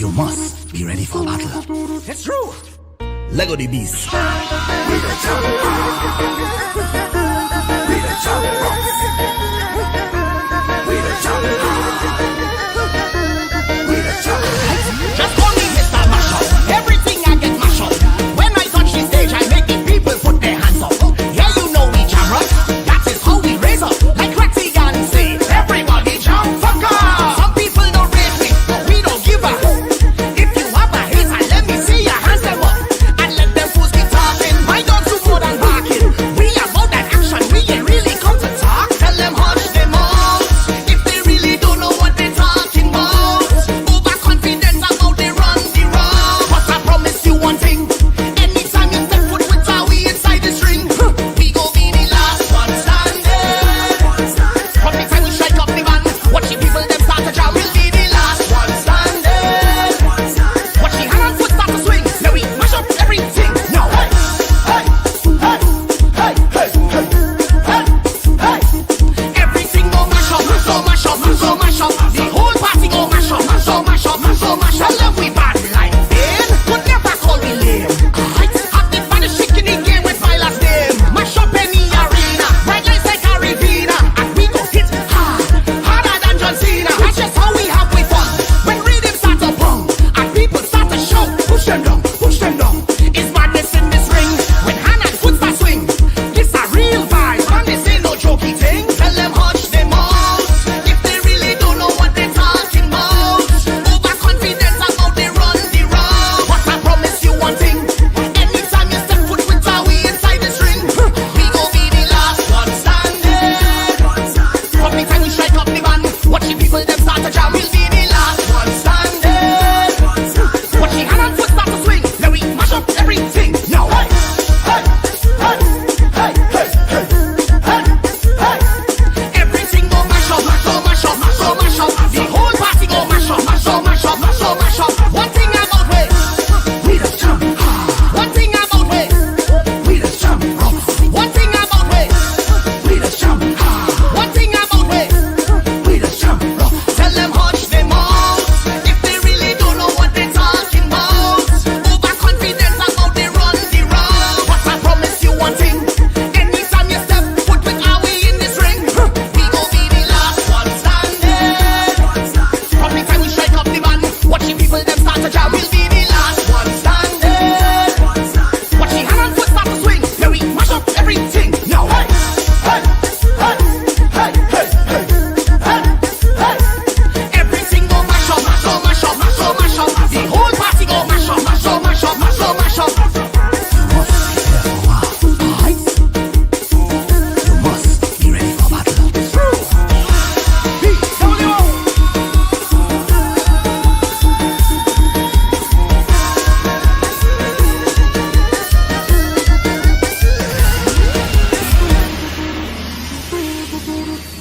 You must be ready for battle. It's true. Lego the beast. We the champions. We the champions. We the champions. We the champions. Just call me Mr. Mashup. Everything I get mash up. When I touch the stage, I make the people put their hands up. Yeah, you know we jam rock. That is how we raise up. Like Ratty and say, everybody jump fuck off. Some people don't rate me, but we don't give up. If you have a hater, let me see your hands them up. And let them fools be talking. My dogs do more than barking. We about that action, we ain't really come to talk. Tell them hush them out. If they really don't know what they're talking about. Overconfident about they run the round. But I promise you one thing. Anytime you step foot with our we inside this ring, we go be the last one standing. From the time we strike up the band, watch the people them start to jam, we'll be the last one standing. Watch the hand and foot start to swing, now we mash up everything. Now hey, hey, hey, hey, hey, hey, hey, hey. Everything go mash up, so mash up, so mash up. The whole party go mash up, so mash up, so mash up. Tell them we bad like them, could never call me lame. Have the baddest chick in the game with my last name. Mash up any arena, right like Caribbean. And we go hit hard, harder than John Cena. That's just how we have we fun. When rhythm starts to bump, and people start to shout, push them down, push them down. It's madness in this ring, when hand and foot start swing. This a real vibe, and this ain't no jokey thing. Tell them hush them out, if they really don't know what they're talking about. Overconfident about they run the round. But I promise you one thing, anytime you step foot with our we inside this ring, we go be the last one standing. From the time we strike up the band, watch the people them start to jam, we'll be the last one standing. Watch the hand and foot start to swing, now we mash up everything. Now hey, hey, hey, hey, hey, hey, hey, hey. Everything go mash up, so mash up, so mash up. The whole party go mash up, so mash up, so mash up. One thing about we, we the champ. One thing about we, we the champ. One thing about we the champ. One thing about we the champ. Tell them hush them out, if they really don't know what they're talking about. Overconfident about they run the round. But I promise you one thing, anytime you step foot with our we in this ring, we go be the last one standing. From the time we strike up the band, watch the people them start to jam, we'll be the last one standing. Watch the hand and foot start to swing, now we mash up everything. Now hey, hey, hey, hey, hey, hey, hey, hey. Everything go mash up, so mash up, so mash up. The whole party go mash up, so mash up, so mash up. You must be ready for battle. It's true. PWO.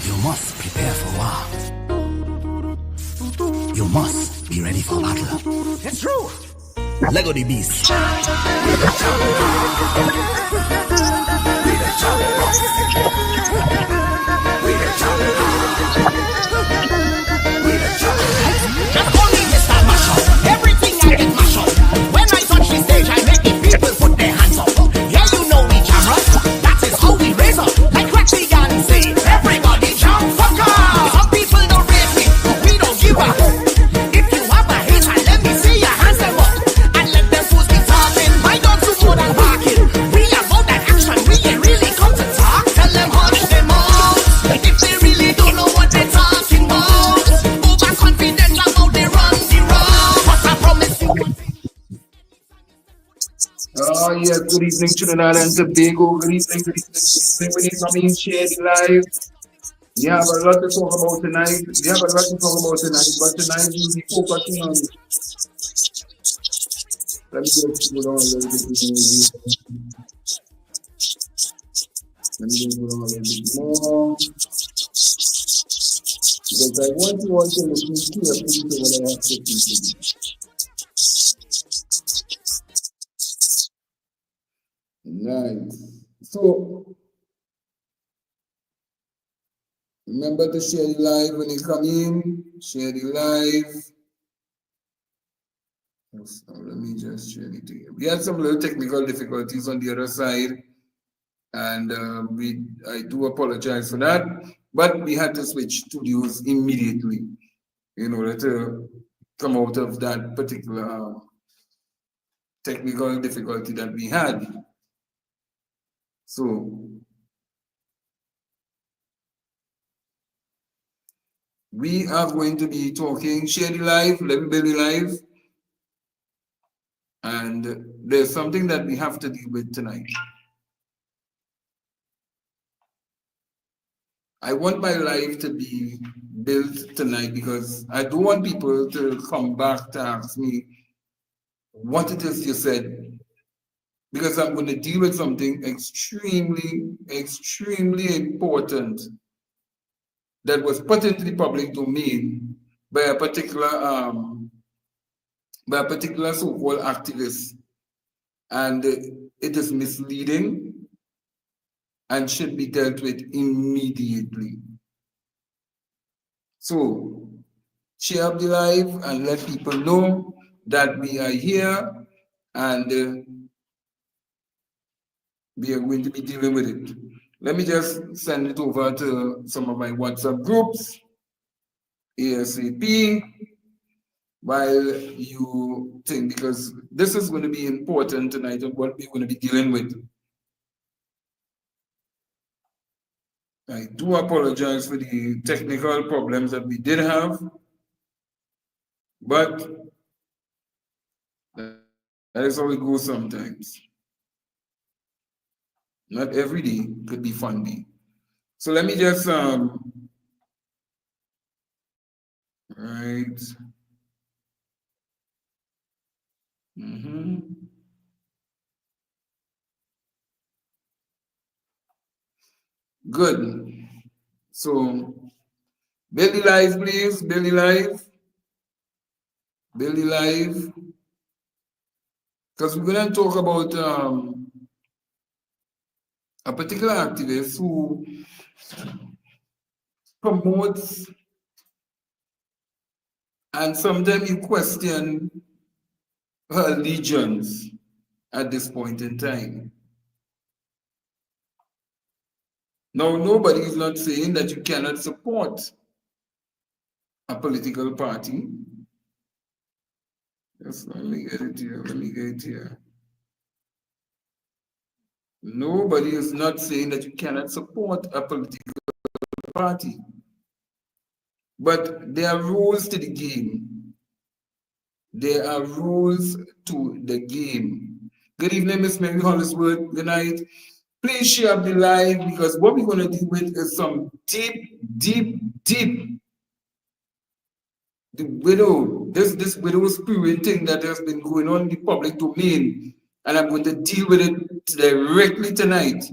You must prepare for war. You must be ready for battle. It's true. Lego the beast. We the champions. We the champions. We the champions. Just call me Mr. Mashup. Everything I get mash up. When I touch the stage, I make the people put their hands up. Yeah, you know we jam rock. That is how we raise up. Like Ratty and say, everybody jump fuck off. Some people don't rate me, but we don't give up. If you have a hater, let me see your hands them up. And let them fools be talking. My dogs do more than barking. We about that action, we ain't really come to talk. Tell them hush them out, if they really don't know what they're talking about. Overconfident about they run the round. But I promise you one thing. Oh yes, good evening Trinidad and Tobago. Good evening, good evening, good evening. When you come in, share it live. We have a lot to talk about tonight. But tonight we'll be focusing on. Let me just go down a little bit. More. Because I want you all to listen carefully to what I have to say. Nice. So remember to share the live when you come in. Share the live. So let me just share it here. We had some little technical difficulties on the other side, and I do apologize for that. But we had to switch studios immediately in order to come out of that particular technical difficulty that we had. So we are going to be talking Shady Life, Level Belly Life, and there's something that we have to deal with tonight. I want my life to be built tonight because I don't want people to come back to ask me what it is you said, because I'm going to deal with something extremely, extremely important that was put into the public domain by a particular so-called activist, and it is misleading and should be dealt with immediately. So share up the live and let people know that we are here and we are going to be dealing with it. Let me just send it over to some of my WhatsApp groups ASAP while you think, because this is going to be important tonight of what we're going to be dealing with. I do apologize for the technical problems that we did have, but that is how it goes sometimes. Not every day could be fun day. So let me just right. Good. So Billy Live, please. Billy Live. Billy Live. Because we're going to talk about a particular activist who promotes, and sometimes you question her allegiance at this point in time. Now, nobody is not saying that you cannot support a political party. Yes, let me get it here. Let me get it here. Nobody is not saying that you cannot support a political party. But there are rules to the game. There are rules to the game. Good evening, Miss Mary Hollisworth. Good night. Please share up the live, because what we're going to deal with is some deep, deep, deep. The widow, this widow spirit thing that has been going on in the public domain, and I'm going to deal with it directly tonight,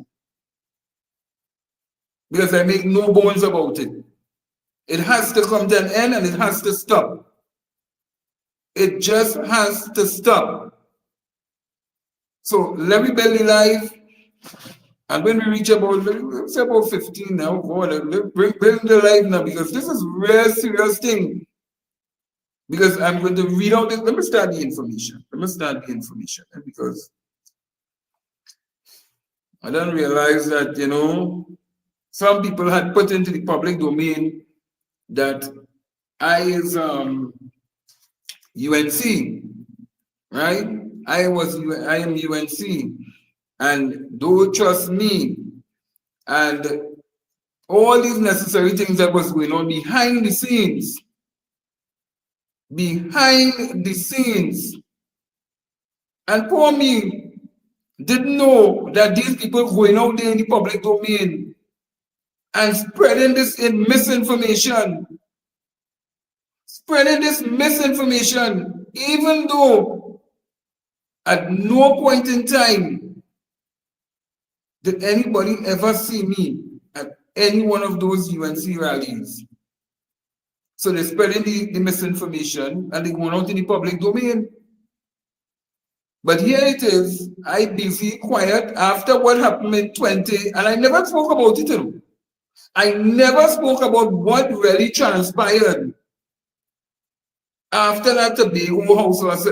because I make no bones about it. It has to come to an end and it has to stop. It just has to stop. So let me belly live. And when we reach about, let's say about 15 now, bring the live now, because this is a real serious thing. Because I'm going to read out this. Let me start the information. Because I don't realize that, you know, some people had put into the public domain that I is UNC, right? I am UNC, and don't trust me, and all these necessary things that was going on behind the scenes. And poor me didn't know that these people going out there in the public domain and spreading this misinformation, even though at no point in time did anybody ever see me at any one of those UNC rallies. So they're spreading the misinformation and they going out in the public domain. But here it is, I busy, quiet, after what happened in 20, and I never spoke about it. I never spoke about what really transpired. After that Tobago house was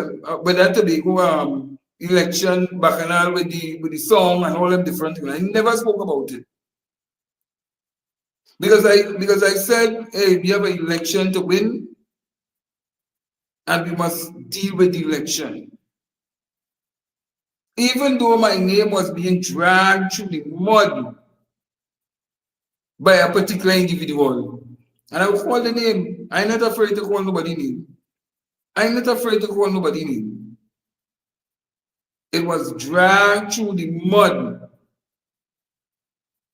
with that Tobago election bacchanal with the song and all them different things. I never spoke about it. Because I said, hey, we have an election to win and we must deal with the election. Even though my name was being dragged through the mud by a particular individual, and I would call the name. I'm not afraid to call nobody name. I'm not afraid to call nobody name. It was dragged through the mud.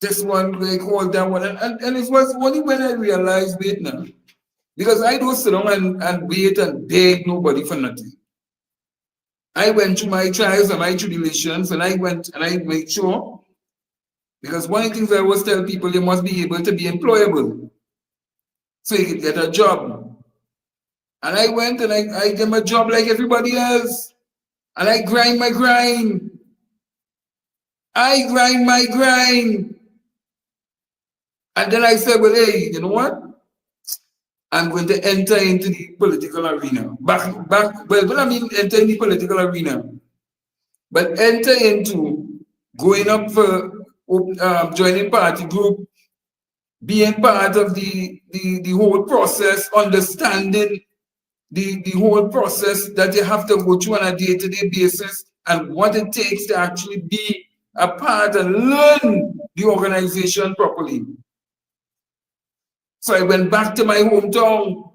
This one they called that one, and it was only when I realized it now. Because I don't sit down and wait and beg nobody for nothing. I went through my trials and my tribulations, and I went and I made sure. Because one of the things I always tell people, you must be able to be employable. So you can get a job. And I went and I get my job like everybody else. And I grind my grind. I grind my grind. And then I said, well, hey, you know what? I'm going to enter into the political arena. Well, I mean enter in the political arena. But enter into going up for joining party group, being part of the whole process, understanding the whole process that you have to go through on a day-to-day basis and what it takes to actually be a part and learn the organization properly. So I went back to my hometown.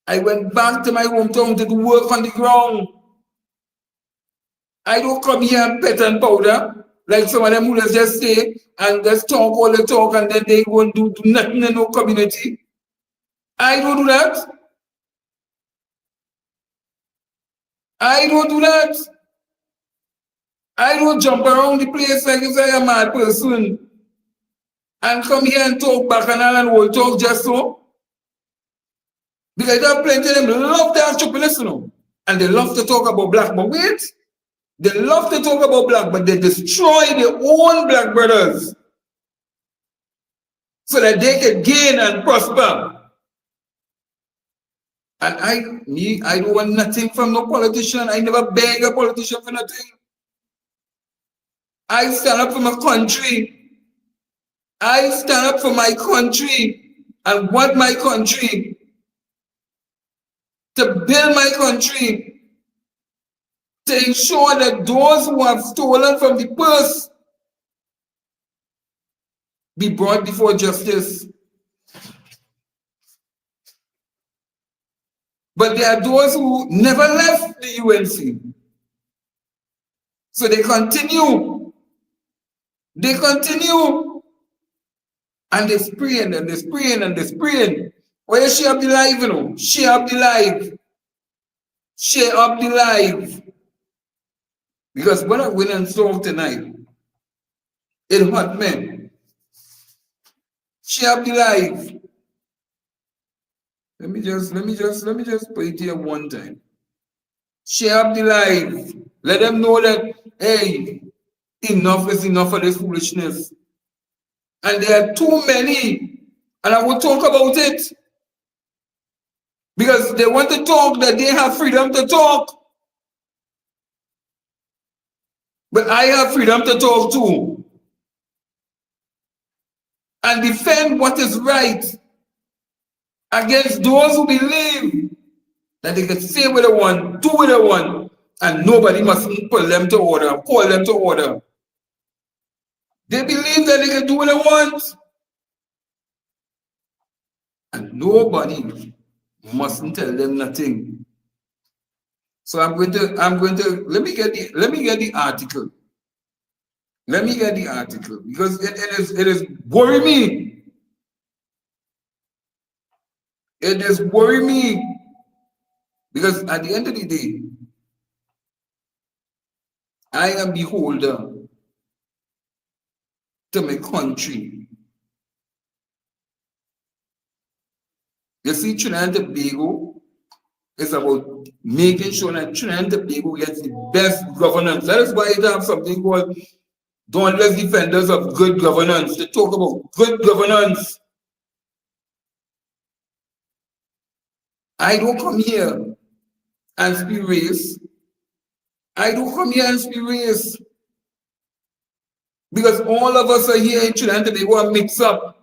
I went back to my hometown to do work on the ground. I don't come here and pet and powder like some of them who just stay and just talk all the talk and then they won't do nothing in no community. I don't do that. I don't do that. I don't jump around the place like if I am a mad person and come here and talk back and will talk just so. Because there are plenty of them love the entrepreneurs, you know, and they love to talk about black. But wait, they love to talk about black, but they destroy their own black brothers so that they can gain and prosper. And I don't want nothing from no politician. I never beg a politician for nothing. I stand up for my country. I stand up for my country and want my country to build my country, to ensure that those who have stolen from the purse be brought before justice. But there are those who never left the UNC. So they continue. They continue. And they're spraying and they're spraying and they're spraying. Where you share up the live, you know? Share up the live. Share up the live. Because when I win and talk tonight, it hurt me. Share up the live. Let me just put it here one time. Share up the live. Let them know that, hey, enough is enough of this foolishness. And there are too many. And I will talk about it. Because they want to talk that they have freedom to talk. But I have freedom to talk too. And defend what is right against those who believe that they can say what they want, do what they want, and nobody must pull them to order, call them to order. They believe that they can do what they want. And nobody mustn't tell them nothing. So I'm going to let me get the article. Let me get the article because it is worrying me. It is worrying me because at the end of the day, I am beholder to my country. You see, Trinidad and Tobago is about making sure that Trinidad and Tobago gets the best governance. That is why it have something called Dauntless Defenders of Good Governance. They talk about good governance. I don't come here and speak race. I don't come here and speak race. Because all of us are here in Trinidad and Tobago are mixed up.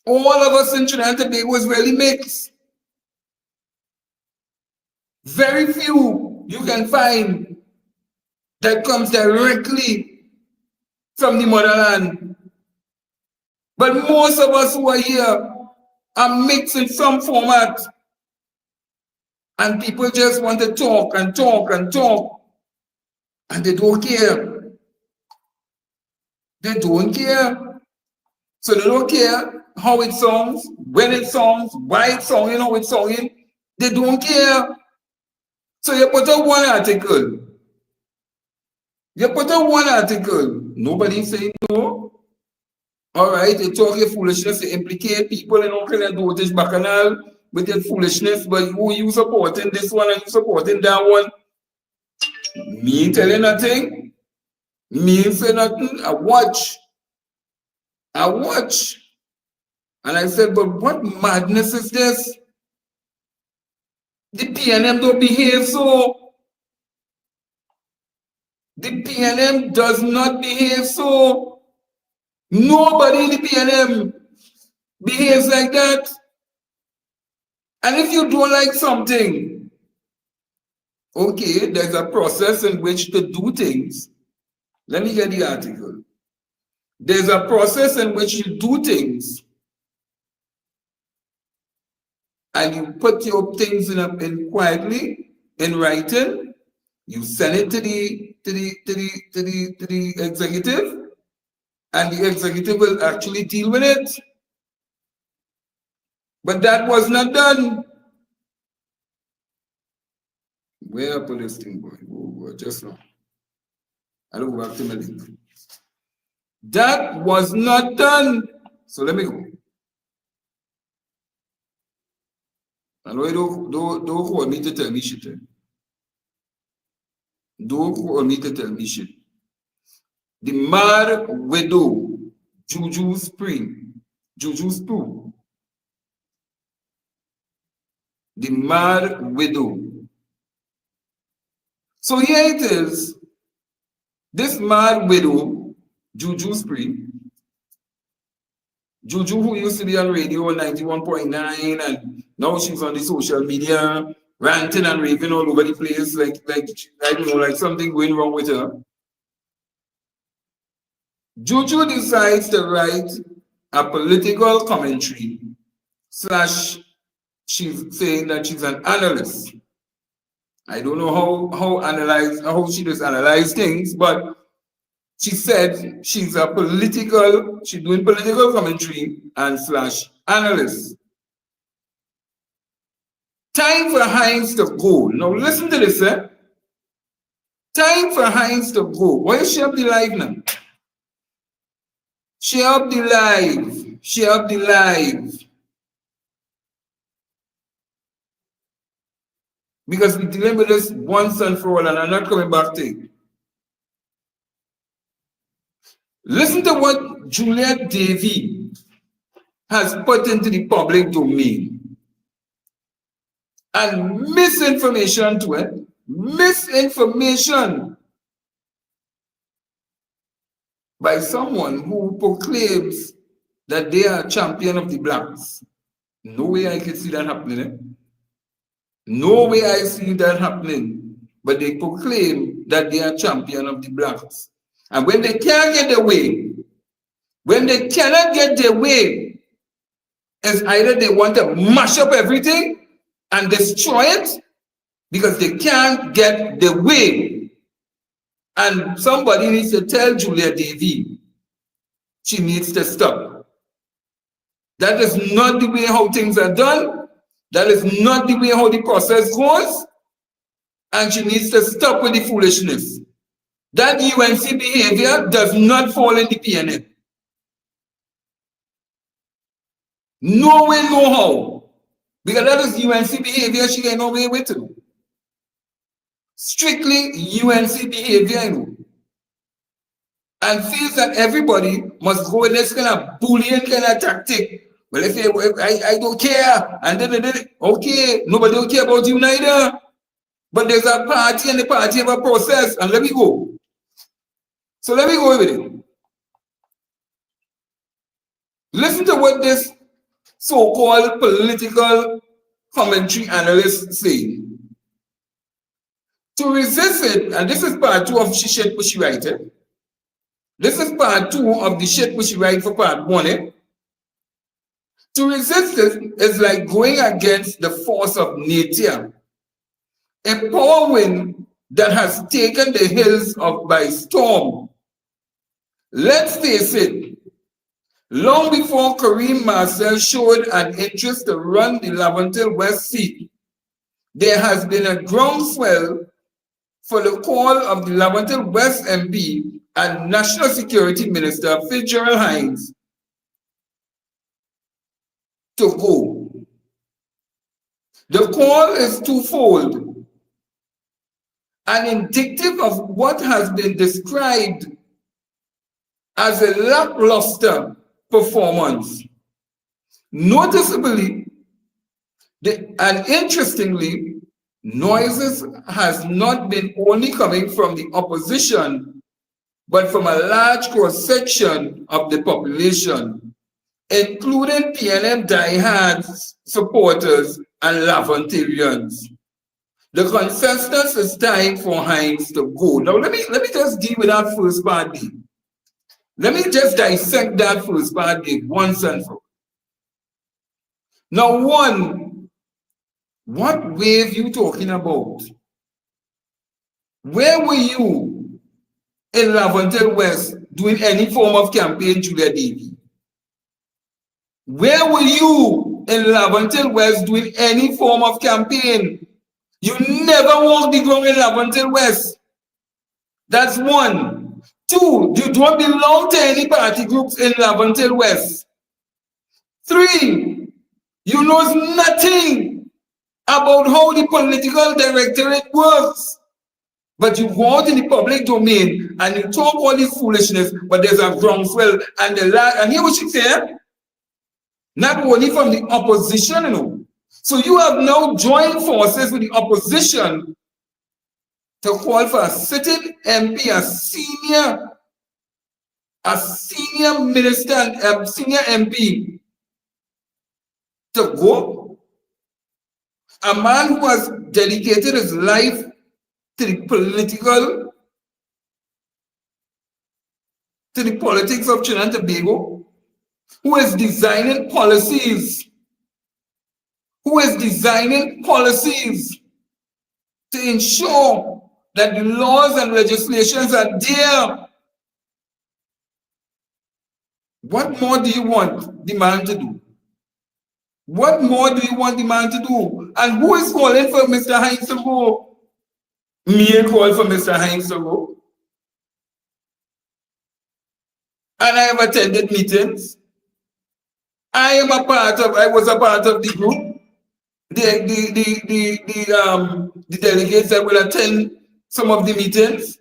All of us in Trinidad and Tobago is really mixed. Very few you can find that comes directly from the motherland. But most of us who are here are mixed in some format. And people just want to talk and talk and talk. And they don't care. They don't care. So they don't care how it sounds, when it sounds, why it's sounding, how it's sounding. They don't care. So you put up one article. You put up one article. Nobody saying no. All right, you talk your foolishness, you implicate people in all kind of dotage bacchanal with your foolishness, but who you supporting this one and you supporting that one? Me ain't telling nothing. Me ain't say nothing. I watch. And I said, but what madness is this? The PNM don't behave so. The PNM does not behave so. Nobody in the PNM behaves like that. And if you don't like something, okay, there's a process in which to do things. Let me get the article. There's a process in which you do things. And you put your things in quietly, in writing. You send it to the executive, and the executive will actually deal with it. But that was not done. Where up this thing, boy? Oh, just now. I don't go back to my link. That was not done. So let me go. I know you don't call me to tell me shit. Don't call me to tell me shit. The mad widow, Juju Spring, Juju Spoo. The mad widow. So here it is. This mad widow, Juju Spring, Juju, who used to be on radio 91.9, and now she's on the social media, ranting and raving all over the place, like I don't know, like something going wrong with her. Juju decides to write a political commentary / she's saying that she's an analyst. I don't know how she does analyze things, but she said she's doing political commentary and / analyst. Time for Heinz to go. Now listen to this, eh? Time for Heinz to go. Why is she up the live now? Share up the live. Share up the live. Because we're dealing with this once and for all, and I'm not coming back to it. Listen to what Juliet Davy has put into the public domain. And misinformation to it. Misinformation by someone who proclaims that they are a champion of the blacks. No way I can see that happening. Eh? No way I see that happening. But they proclaim that they are champion of the blacks. And when they can't get their way, when they cannot get their way, it's either they want to mash up everything and destroy it because they can't get their way. And somebody needs to tell Julia Davy she needs to stop. That is not the way how things are done. That is not the way how the process goes. And she needs to stop with the foolishness. That UNC behavior does not fall in the PNM. No way, no how. Because that is UNC behavior she ain't no way with it. Strictly UNC behavior, you know. And feels that everybody must go with this kind of bullying kind of tactic Well, if I don't care, and then okay, nobody don't care about you neither. But there's a party and the party have a process, and let me go. So let me go with it. Listen to what this so-called political commentary analyst say. To resist it, and this is part 2 of shit which she write it. This is part 2 of the shit which she write for part 1. To resist it is like going against the force of nature. A power wind that has taken the hills by storm. Let's face it, long before Kareem Marcel showed an interest to run the Laventille West seat, there has been a groundswell for the call of the Laventille West MP and National Security Minister Fitzgerald Hines to go. The call is twofold and indicative of what has been described as a lackluster performance. Noticeably, and interestingly, noises has not been only coming from the opposition, but from a large cross-section of the population, including PNM diehards, supporters, and Laventillians. The consensus is time for Hines to go. Now let me just deal with that first part. Let me just dissect that first part once and for all. Now, one, what wave you talking about? Where were you in Laventille West doing any form of campaign, Julia Davy? Where were you in Laventille West doing any form of campaign? You never walked the ground in Laventille West. That's one. 2, you don't belong to any party groups in Laventille West. 3, you know nothing about how the political directorate works. But you go out in the public domain and you talk all this foolishness, but there's a groundswell and hear what she said? Not only from the opposition, you know. So you have now joined forces with the opposition to call for a sitting MP, a senior minister and senior MP to go. A man who has dedicated his life to the politics of Trinidad and Tobago, who is designing policies, to ensure that the laws and legislations are there. What more do you want the man to do? What more do you want the man to do? And who is calling for Mr. Hines to go? Me call for Mr. Hines to go. And I have attended meetings. I was a part of the group. The delegates that will attend some of the meetings.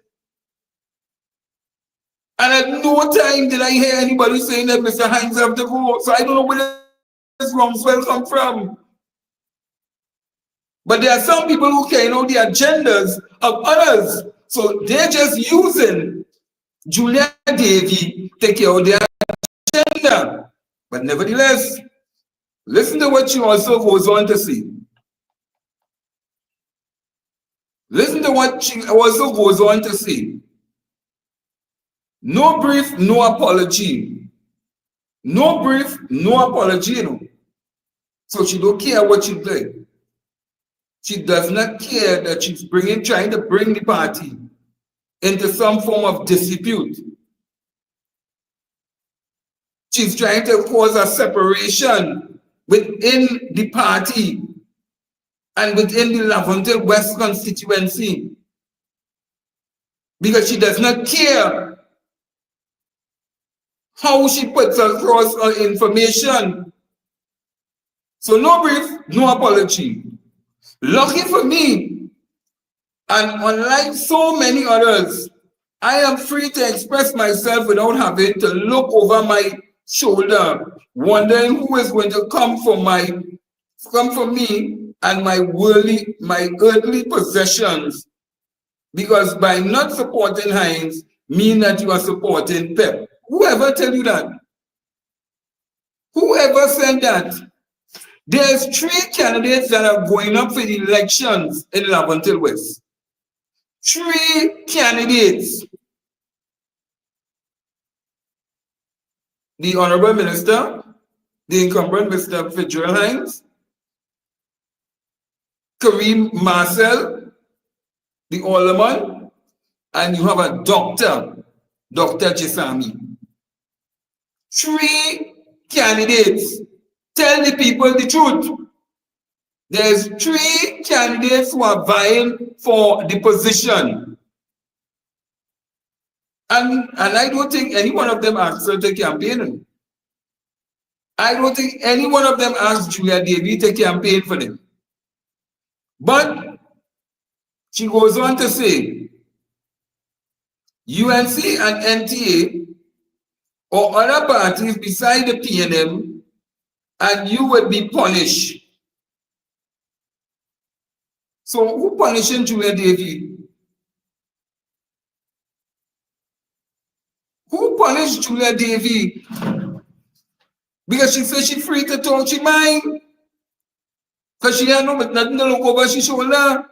And at no time did I hear anybody saying that Mr. Hines have to go. So I don't know where this groundswell come from. But there are some people who carry out the agendas of others. So they're just using Julia Davy to carry out their agenda. But nevertheless, listen to what she also goes on to say. Listen to what she also goes on to say. No brief, no apology. No brief, no apology, you know. So she don't care what she did. She does not care that she's trying to bring the party into some form of dispute. She's trying to cause a separation within the party and within the Laventille West constituency, because she does not care how she puts across her information. So no brief, no apology. Lucky for me, and unlike so many others, I am free to express myself without having to look over my shoulder, wondering who is going to come for me and my earthly possessions. Because by not supporting Hines, mean that you are supporting Pep. Whoever tell you that? Whoever said that? There's 3 candidates that are going up for the elections in Laventille West. 3 candidates. The Honorable Minister, the incumbent Mr. Fitzgerald Hines, Kareem Marcel, the Alderman, and you have a doctor, Dr. Chisami. 3 candidates. Tell the people the truth. There's 3 candidates who are vying for the position. And I don't think any one of them asked her to campaign. I don't think any one of them asked Julia Davy to campaign for them. But she goes on to say, UNC and NTA or other parties beside the PNM, and you would be punished. So who punishing Julia Davy? Who punished Julia Davy? Because she says she's free to talk she mind. Because she had nothing to look over she shoulder.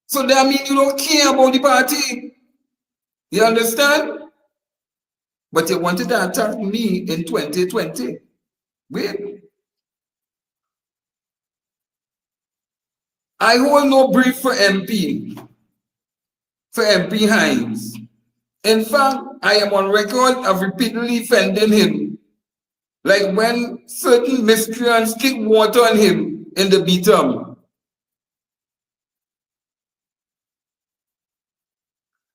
So that means you don't care about the party. You understand? But you wanted to attack me in 2020. Wait. I hold no brief for MP Hines. In fact, I am on record of repeatedly defending him. Like when certain miscreants kick water on him in the beatum.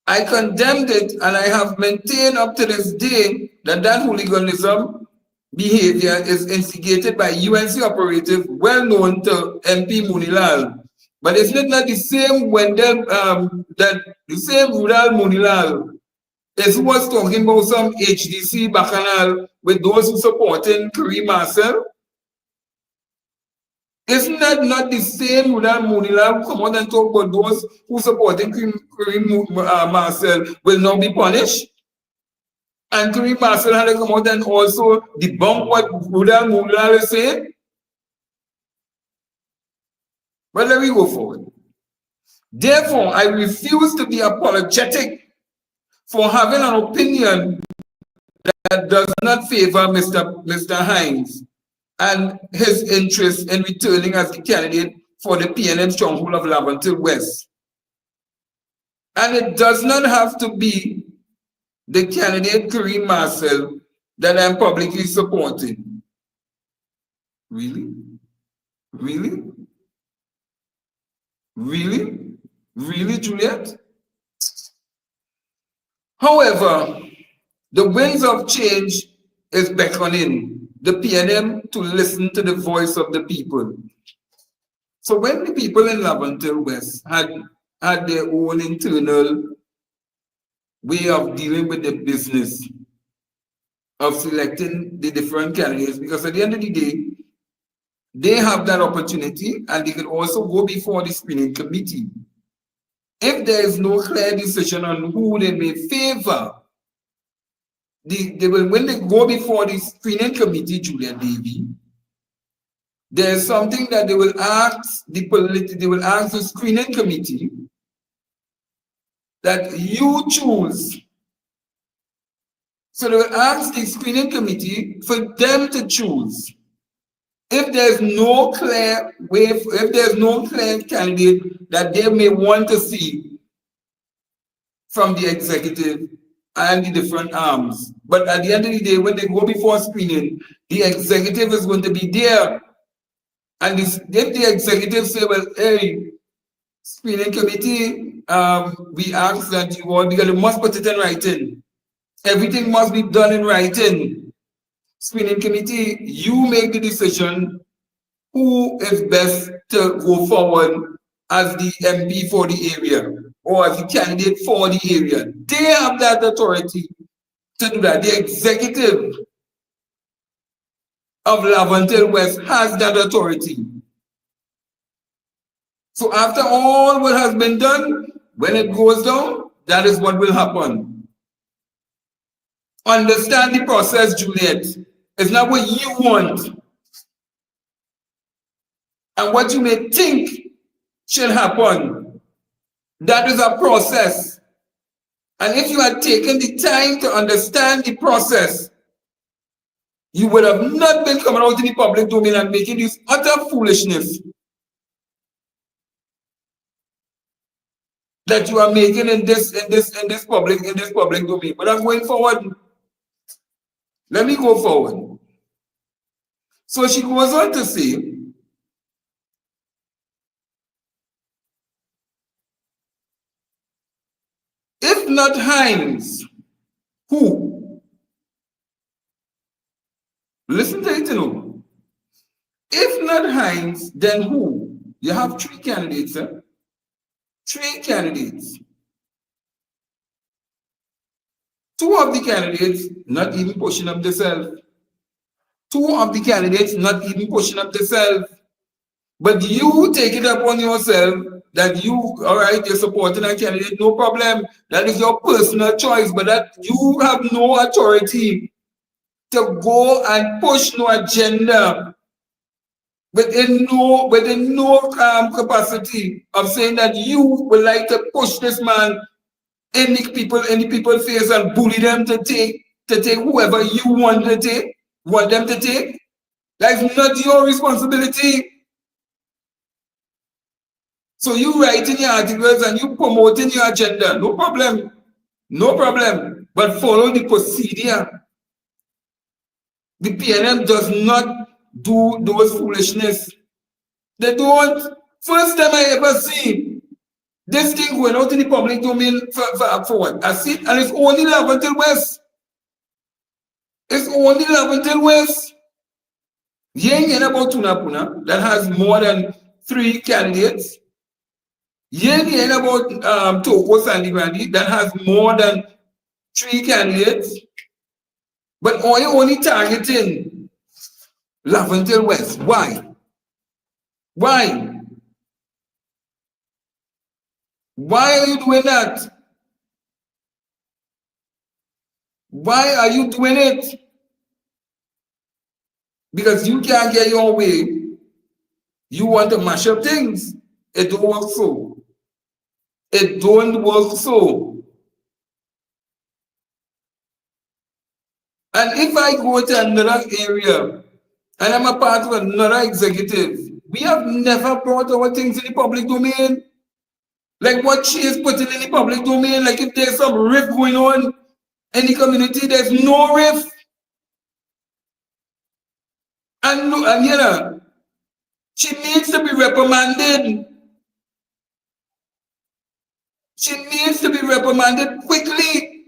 I condemned it, and I have maintained up to this day that hooliganism behavior is instigated by UNC operative well known to MP Munilal. But isn't it not the same Wendell, the same Rudal Munilal is who was talking about some HDC bacchanal with those who supporting Kareem Marcel? Isn't that not the same Rudal Munilal who come out and talk about those who supporting Kareem Marcel will not be punished? And Kareem Marcel had to come out and also debunk what Rudal Munilal is saying? Well, let me go forward. Therefore, I refuse to be apologetic for having an opinion that does not favor Mr. Hines and his interest in returning as the candidate for the PNM stronghold of Laventille West. And it does not have to be the candidate Kareem Marcel that I'm publicly supporting. Really? Really? Really? Really, Juliet? However, the winds of change is beckoning the PNM to listen to the voice of the people. So when the people in Laventille West had their own internal way of dealing with the business of selecting the different candidates, because at the end of the day, they have that opportunity and they can also go before the screening committee. If there is no clear decision on who they may favor, when they go before the screening committee, Julia Davy, there's something that they will ask the screening committee that you choose. So they will ask the screening committee for them to choose. If there's no clear way, if there's no clear candidate that they may want to see from the executive and the different arms. But at the end of the day, when they go before screening, the executive is going to be there. And if the executive say, well, hey, screening committee, we ask that you all, because you must put it in writing. Everything must be done in writing. Screening committee, you make the decision who is best to go forward as the MP for the area or as the candidate for the area. They have that authority to do that. The executive of Laventille West has that authority. So after all what has been done, when it goes down, that is what will happen. Understand the process, Juliet. It's not what you want and what you may think should happen. That is a process. And if you had taken the time to understand the process, you would have not been coming out in the public domain and making this utter foolishness that you are making in this public domain. But I'm going forward. Let me go forward. So she goes on to say, if not Hines, who? Listen to it, you know. If not Hines, then who? You have three candidates, eh? Three candidates. Two of the candidates not even pushing up themselves. Two of the candidates not even pushing up themselves. But you take it upon yourself that you, all right, you're supporting a candidate, no problem. That is your personal choice, but that you have no authority to go and push no agenda within no capacity of saying that you would like to push this man in the people face and bully them to take whoever you want them to take. That's not your responsibility. So you writing your articles and you promoting your agenda, no problem. No problem. But follow the procedure. The PNM does not do those foolishness. They don't. First time I ever see this thing going out in the public domain for what? I see it, and it's only Laventille West. It's only Laventille West. Yeng about Tunapuna that has more than 3 candidates. Yeng about Toko Sandy Grandi that has more than 3 candidates. But are you only targeting Laventille West? Why? Why? Why are you doing that? Why are you doing it? Because you can't get your way. You want to mash up things. It don't work so. It don't work so. And if I go to another area and I'm a part of another executive, we have never brought our things in the public domain. Like what she is putting in the public domain, like if there's some rift going on in the community, there's no rift. And you know, she needs to be reprimanded. She needs to be reprimanded quickly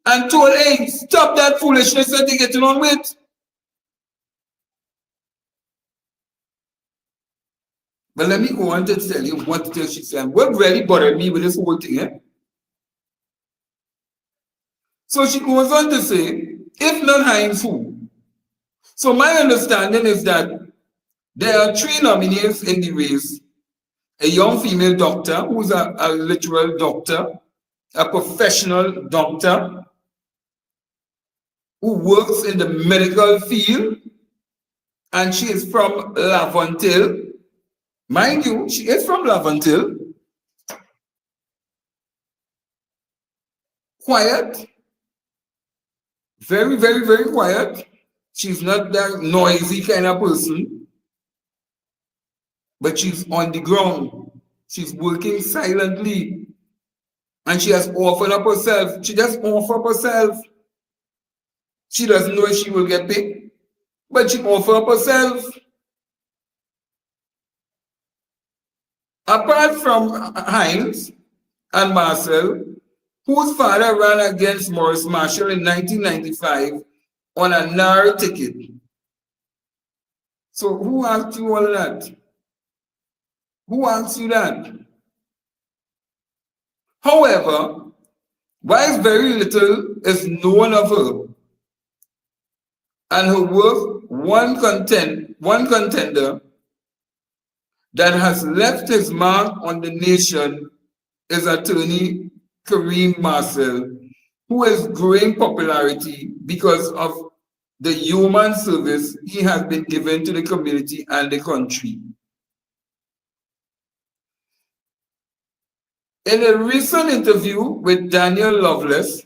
and told, hey, stop that foolishness that you're getting on with. But let me go on to tell you what she said. What really bothered me with this whole thing, eh? So she goes on to say, if not Hines, who? So my understanding is that there are 3 nominees in the race. A young female doctor who's a literal doctor, a professional doctor who works in the medical field, and she is from Laventille. Mind you, she is from Laventille. Quiet. Very, very, very quiet. She's not that noisy kind of person. But she's on the ground. She's working silently. And she has offered up herself. She just offered up herself. She doesn't know if she will get paid. But she offered up herself. Apart from Hines and Marcel, whose father ran against Maurice Marshall in 1995 on a narrow ticket. So who asked you all of that? Who asked you that? However, Whilst very little is known of her and her work, one contender that has left his mark on the nation is attorney Kareem Marcel, who is growing popularity because of the human service he has been given to the community and the country. In a recent interview with Daniel Loveless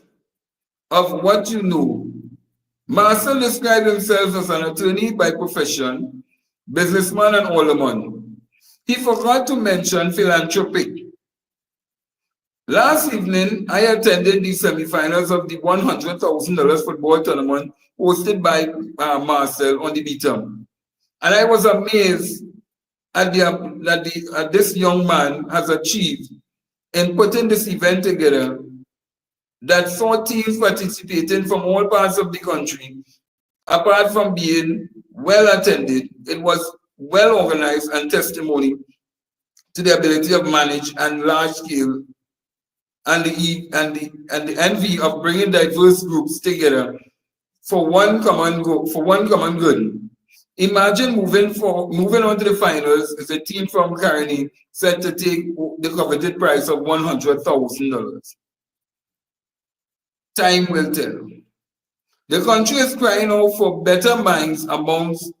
of What You Know, Marcel described himself as an attorney by profession, businessman and alderman. He forgot to mention philanthropic. Last evening, I attended the semifinals of the $100,000 football tournament hosted by Marcel on the Beatum. And I was amazed at this young man has achieved in putting this event together that saw teams participating from all parts of the country. Apart from being well attended, it was well organized and testimony to the ability of manage and large scale and the envy of bringing diverse groups together for one common good. Imagine moving on to the finals is a team from Caroni set to take the coveted prize of $100,000. Time will tell. The country is crying out for better minds amongst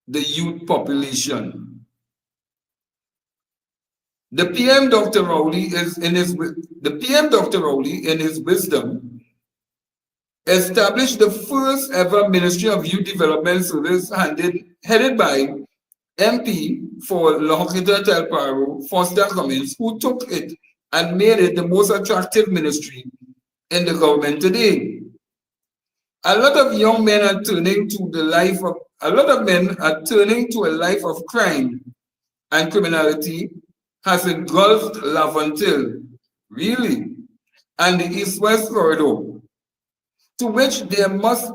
the youth population. The PM Dr. Rowley in his wisdom established the first ever Ministry of Youth Development Service headed by MP for Lohokita Telparo, Foster Cummins, who took it and made it the most attractive ministry in the government today. A lot of young men are turning to a life of crime and criminality has engulfed Laventille, really, and the East-West corridor, to which there must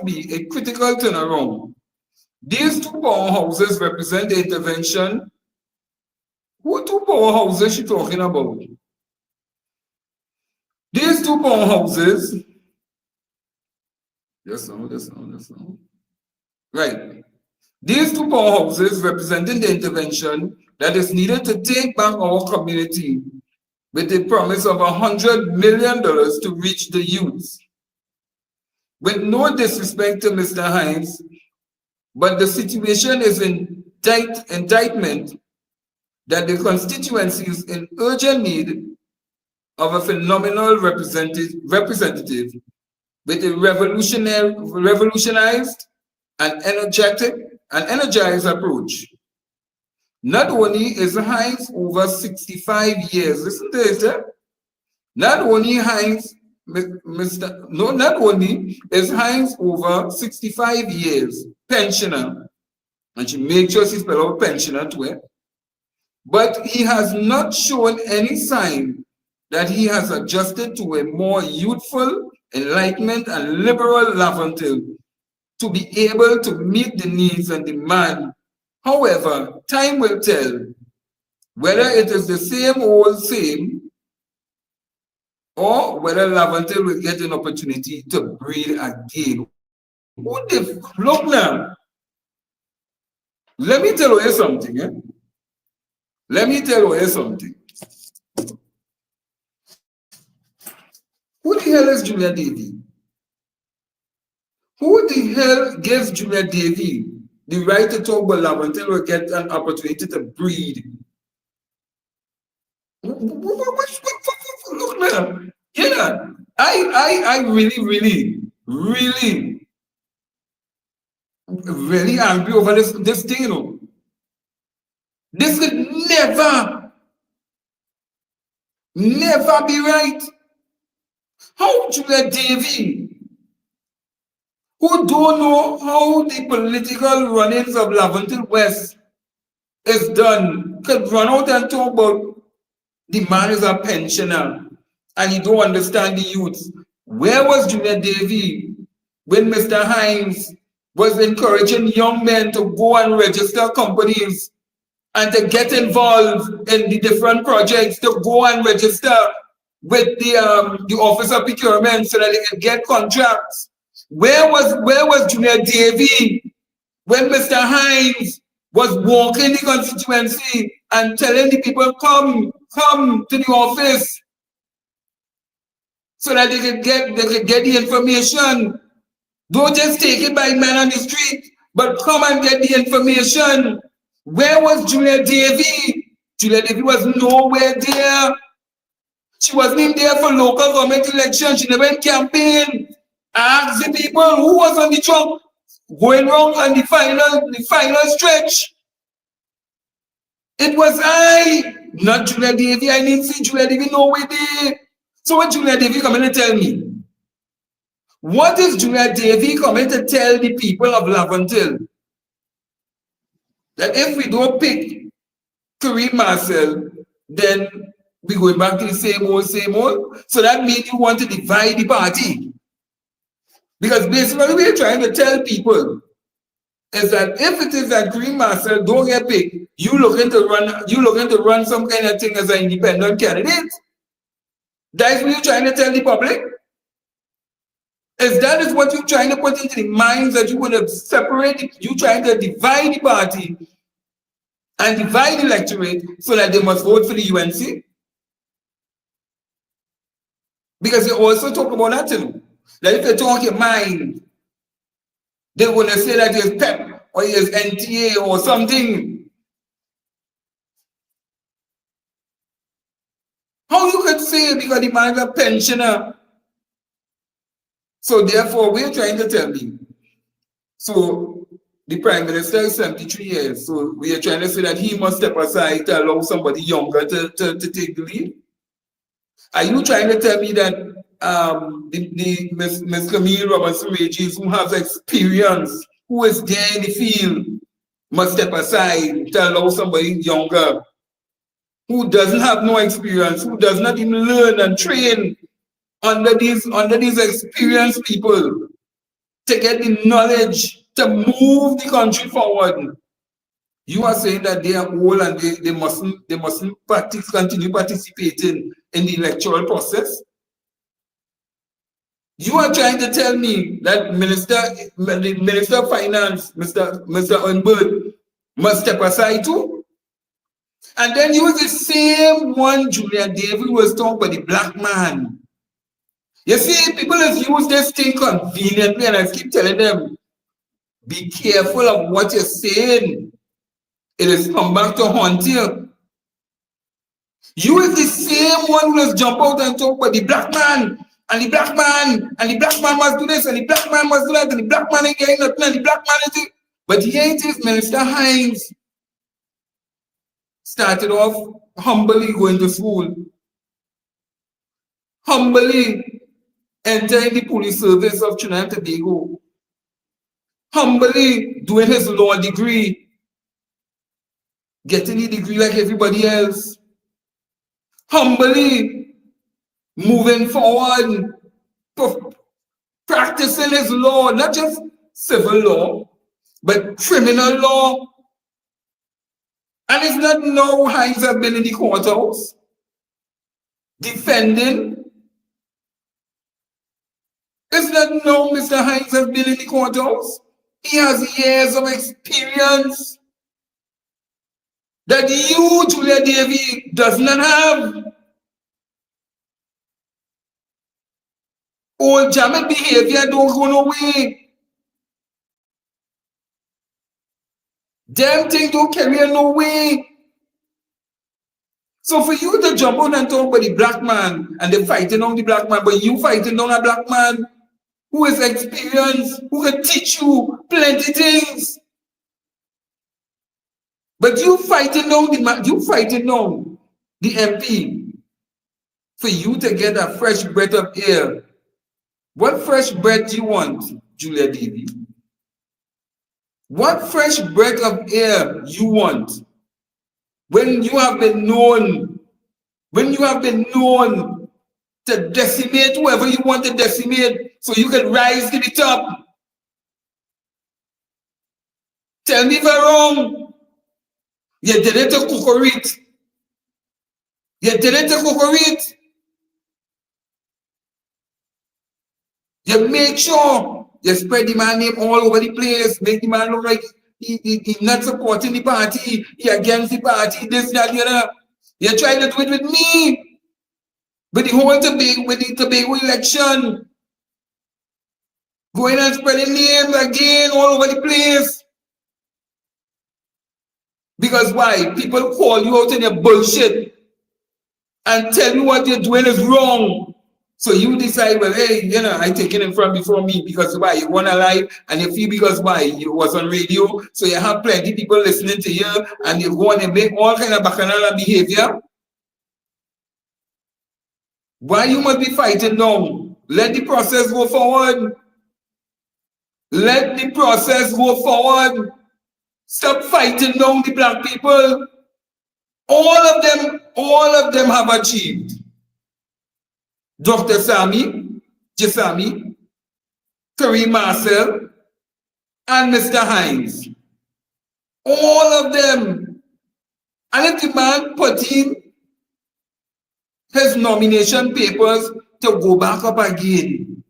be a critical turnaround. These two powerhouses represent the intervention. What two powerhouses she talking about? These two powerhouses. Yes, no. Right. These two powerhouses representing the intervention that is needed to take back our community with a promise of $100 million to reach the youth. With no disrespect to Mr. Hines, but the situation is in indictment that the constituency is in urgent need of a phenomenal representative with a revolutionized and energized approach. Not only is Hines over 65 years, listen to this, not only is Hines over 65 years pensioner, and she makes sure she spell out pensioner to it, but he has not shown any sign that he has adjusted to a more youthful, enlightenment, and liberal Laventille to be able to meet the needs and demand. However, time will tell whether it is the same old same or whether Laventille will get an opportunity to breathe again. Look now. Let me tell you something. Let me tell you something. Who the hell is Julia Davy? Who the hell gives Julia Davy the right to talk about Laventille will get an opportunity to breathe? Look, man. Yeah, I really angry over this thing, you know. This could never be right. How Julia Davy, who don't know how the political runnings of Laventille West is done, could run out and talk about the man is a pensioner and he don't understand the youth. Where was Julia Davy when Mr. Hines was encouraging young men to go and register companies and to get involved in the different projects, to go and register with the Office of Procurement so that they can get contracts. Where was Junior Davy when Mr. Hines was walking the constituency and telling the people, come to the office so that they could get the information. Don't just take it by man on the street, but come and get the information. Where was Julia Davy? Julia Davy was nowhere there. She wasn't even there for local government elections. She never went campaign. Ask the people who was on the truck going wrong on the final stretch. It was I, not Julia Davy. I didn't see Julia Davy nowhere there. So what Julia Davy coming to tell me? What is Julia Davy coming to tell the people of Laventille? That if we don't pick Kareem Marcel, then we're going back to the same old. So that means you want to divide the party. Because basically what we're trying to tell people is that if it is that Kareem Marcel don't get picked, you looking to run some kind of thing as an independent candidate. That's what you're trying to tell the public. If that is what you're trying to put into the minds, that you want to separate, you're trying to divide the party and divide the electorate so that they must vote for the UNC. Because you also talk about that too. That if you talk your mind, they want to say that there's PEP or there's NTA or something. How you could say because the man is a pensioner? So therefore, we're trying to tell you. So the Prime Minister is 73 years. So we are trying to say that he must step aside to allow somebody younger to take the lead. Are you trying to tell me that Ms. Camille Robinson-Regis, who has experience, who is there in the field, must step aside to allow somebody younger, who doesn't have no experience, who does not even learn and train under these experienced people to get the knowledge to move the country forward? You are saying that they are old and they mustn't continue participating in the electoral process? You are trying to tell me that the Minister of Finance, Mr. Unbird, must step aside too? And then you the same one Julia David was talking about the black man. You see, people have used this thing conveniently, and I keep telling them, be careful of what you're saying. It has come back to haunt you. You is the same one who has jump out and talk about the black man, and the black man, and the black man must do this, and the black man must do that, and the black man ain't getting nothing, and the black man is it. But here it is, Minister Hines started off humbly going to school, humbly entering the police service of Trinidad and Tobago, humbly doing his law degree, getting the degree like everybody else, humbly moving forward, practicing his law, not just civil law, but criminal law. And it's not no Hines have been in the courthouse defending. It's not no Mr. Hines has been in the courthouse. He has years of experience that you, Julia Davy, does not have. Old jamming behavior don't go no way. Damn thing don't carry no way. So for you to jump on and talk about the black man and they fighting on the black man, but you fighting on a black man who is experienced, who can teach you plenty things. But you fighting on the MP for you to get a fresh breath of air. What fresh breath do you want, Julia Davy? What fresh breath of air you want when you have been known, to decimate whoever you want to decimate so you can rise to the top? Tell me if I'm wrong. You did it to cook or eat. You did it to cook or eat. You make sure you spread the man name all over the place, make the man look like he not supporting the party, he against the party, this, that, the other. You're trying to do it with me, with the whole Tobago election. Going and spreading names again all over the place. Because why? People call you out in your bullshit and tell you what you're doing is wrong. So you decide, well, hey, I'm taking it from before me because why? You want to lie and you feel because why? You was on radio, so you have plenty people listening to you and you go and make all kind of bacchanal behavior. Why you must be fighting now? Let the process go forward. Let the process go forward. Stop fighting down the black people. All of them have achieved. Dr. Sammy, Jesami, Kareem Marcel, and Mr. Hines. All of them. And if the man put in his nomination papers to go back up again,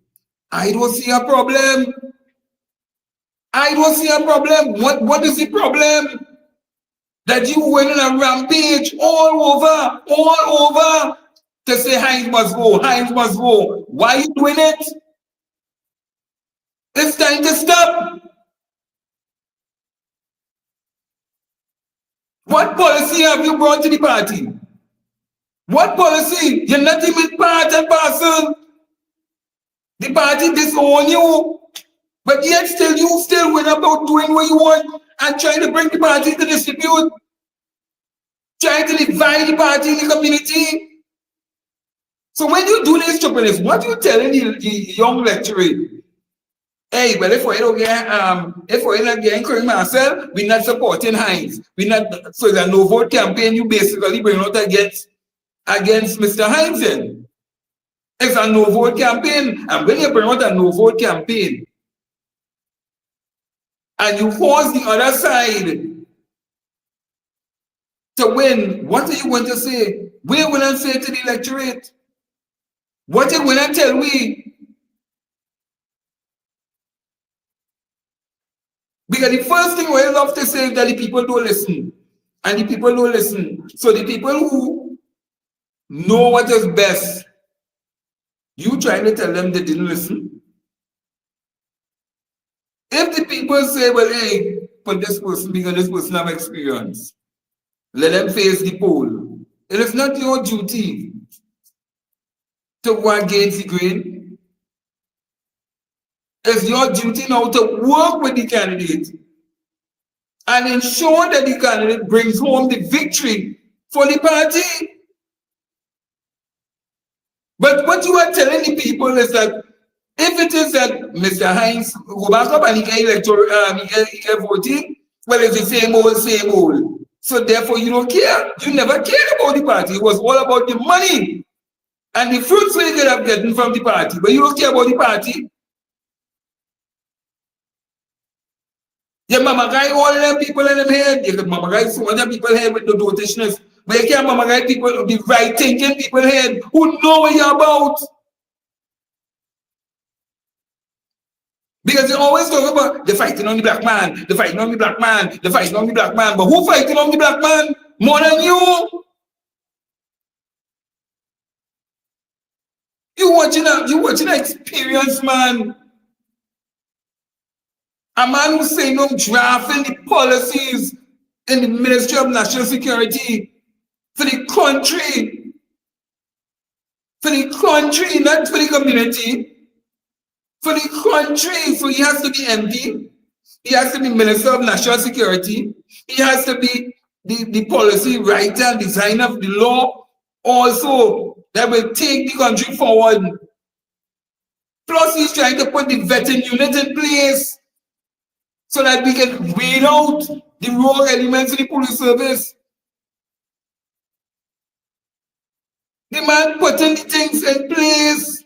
I don't see a problem. I don't see a problem. What is the problem? That you went on a rampage all over to say Hines must go, Hines must go. Why are you doing it? It's time to stop. What policy have you brought to the party? What policy? You're not even part and parcel. The party disown you. But yet still you still went about doing what you want and trying to bring the party to dispute. Trying to divide the party in the community. So when you do this stupidness, what you telling the young lecturer? Hey, well, if we don't get Kareem Marcel, we're not supporting Hines. We're not, so the no vote campaign you basically bring out against Mr. Hines then. It's a no vote campaign, and when you bring out a no vote campaign, and you force the other side to win, what are you going to say? We will not say to the electorate. What you will not tell we? Because the first thing we love to say is that the people don't listen. And the people don't listen. So the people who know what is best, you trying to tell them they didn't listen? If the people say, well, hey, put this person because this person have experience, let them face the poll. It is not your duty to go against the grain. It's your duty now to work with the candidate and ensure that the candidate brings home the victory for the party. But what you are telling the people is that if it is that Mr. Hines go back up and he get electoral, he get voting, well, it's the same old. So therefore, you don't care. You never cared about the party. It was all about the money and the fruits we could have gotten from the party. But you don't care about the party. You mama guy all of them people in them head. You could mama guy some other people head with the dotationers. But you can't mama guy people, the right thinking people head who know what you're about. Because they always talk about the fighting on the black man, the fighting on the black man, the fighting on the black man. But who fighting on the black man more than you? You watching an experienced man. A man who's saying no drafting the policies in the Ministry of National Security for the country. For the country, not for the community. For the country, so he has to be MP, he has to be Minister of National Security, he has to be the policy writer and designer of the law also that will take the country forward. Plus he's trying to put the vetting unit in place so that we can weed out the rogue elements of the police service. The man putting the things in place.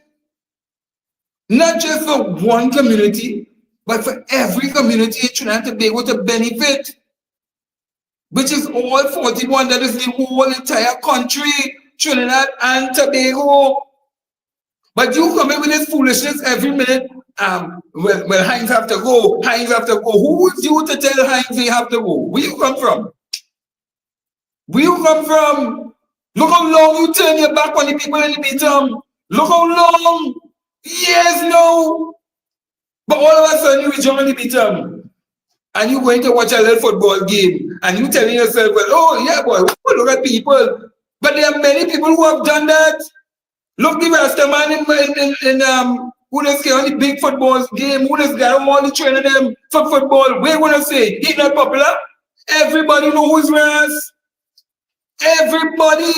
Not just for one community, but for every community in Trinidad and Tobago to benefit, which is all 41, that is the whole entire country, Trinidad and Tobago. But you come in with this foolishness every minute. Well, Hines have to go. Hines have to go. Who was you to tell Hines they have to go? Where you come from? Where you come from? Look how long you turn your back on the people in the bottom. Look how long. Years now. But all of a sudden you join the bottom. And you going to watch a little football game. And you telling yourself, well, oh yeah, boy, look at people. But there are many people who have done that. Look, the Rasta man in who does get on the big football game, who does get all the training them for football. We're gonna say he's not popular. Everybody know who's Ras. Everybody.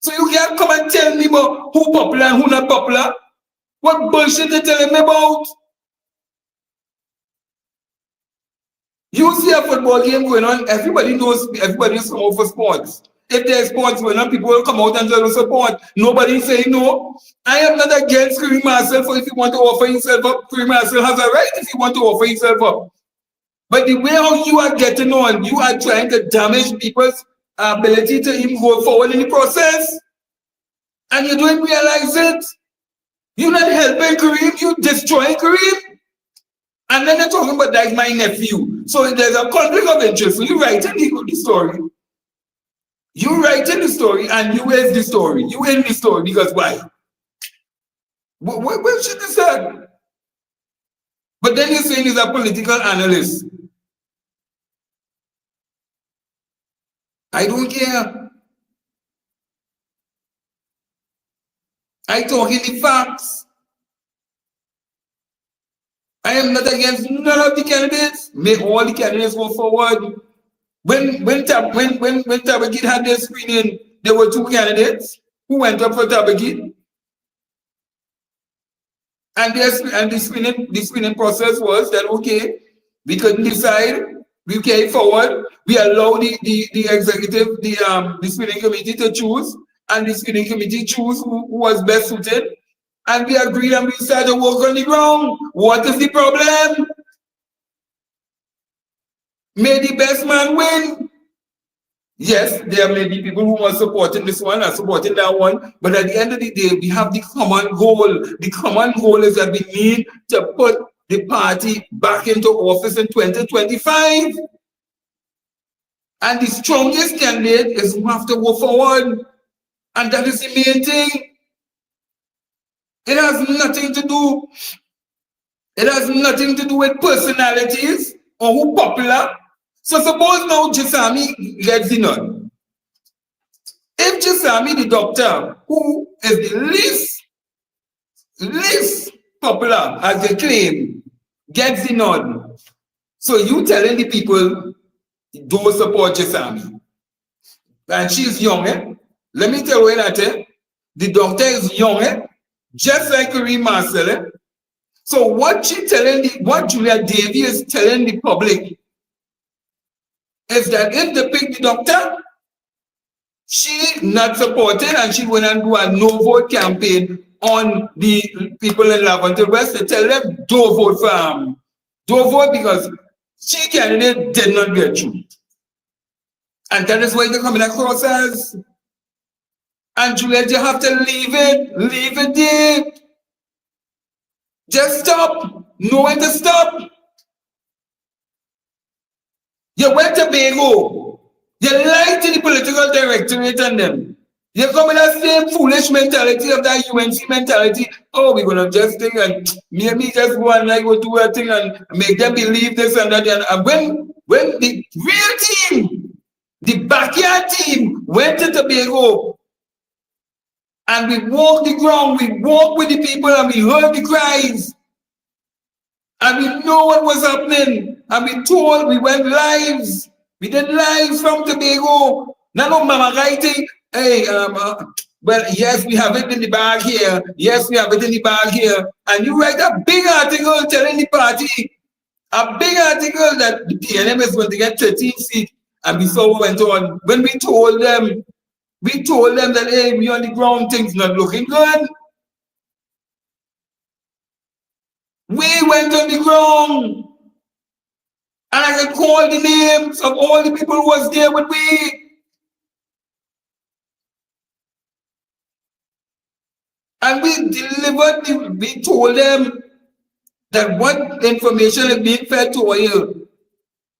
So you can't come and tell me about who popular and who not popular. What bullshit they telling me about? You see a football game going on, everybody knows everybody is coming out for sports. If there's sports going on, people will come out and try to support. Nobody say no. I am not against Kareem myself. If you want to offer yourself up, Kareem myself has a right if you want to offer yourself up. But the way how you are getting on, you are trying to damage people's ability to even go forward in the process. And you don't realize it. You're not helping Kareem, you're destroying Kareem. And then they're talking about that's my nephew. So there's a conflict of interest. So you writing the story. You writing the story and you is the story. You in the story because why? What should this say? But then you're saying he's a political analyst. I don't care. I talking the facts. I am not against none of the candidates. Make all the candidates go forward. When Tabagid had their screening, there were two candidates who went up for Tabagid. And the screening process was that okay, we couldn't decide, we came forward, we allowed the executive, the screening committee to choose, and the screening committee choose who was best suited. And we agreed and we started to work on the ground. What is the problem? May the best man win. Yes, there may be people who are supporting this one and supporting that one, but at the end of the day, we have the common goal. The common goal is that we need to put the party back into office in 2025. And the strongest candidate is who have to go forward. And that is the main thing. It has nothing to do. It has nothing to do with personalities or who popular. So suppose now Jisami gets the nod. If Jisami, the doctor, who is the least popular as they claim, gets the nod. So you telling the people, don't support Jisami. And she's young, eh? Let me tell you that, eh? The doctor is young, eh? Just like Kareem Marcel, eh? So what Julia Davy is telling the public is that if they pick the doctor, she not supported and she went and do a no vote campaign on the people in Lavender West to tell them don't vote for him. Don't vote because she candidate did not get through. And that is why they're coming across as. And Juliet, you have to leave it there. Just stop. Know when to stop. You went to Bago. You lied to the political directorate and them. You come in that same foolish mentality of that UNC mentality. Oh, we're gonna just think and maybe just go and like go do a thing and make them believe this and that. And when the real team, the backyard team, went to Tobago and we walked the ground, we walked with the people and we heard the cries. And we know what was happening. And we went lives. We did lives from Tobago. Now, no mama writing, hey, well, yes, we have it in the bag here. Yes, we have it in the bag here. And you write a big article telling the party, a big article that the PNM is going to get 13 seats. And we saw what went on. When we told them that, hey, we on the ground, things not looking good. We went on the ground. And I can call the names of all the people who was there with me. And And we told them that what information is being fed to oil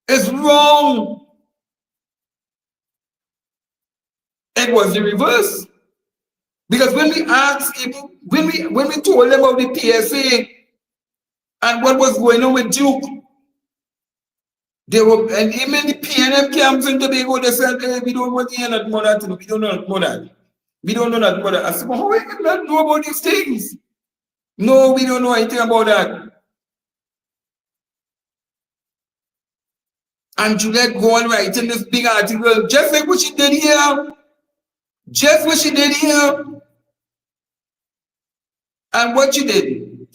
is wrong. It was the reverse. Because when we asked people, when we told them about the PSA and what was going on with Duke, they were, and even the PNM camps in Tobago, they said, hey, we don't want to hear that more that. We don't know that more that. We don't know that more that. I said, well, how do you not know about these things? No, we don't know anything about that. And Juliet go on writing this big article, just like what she did here. Just what she did here. And what she did.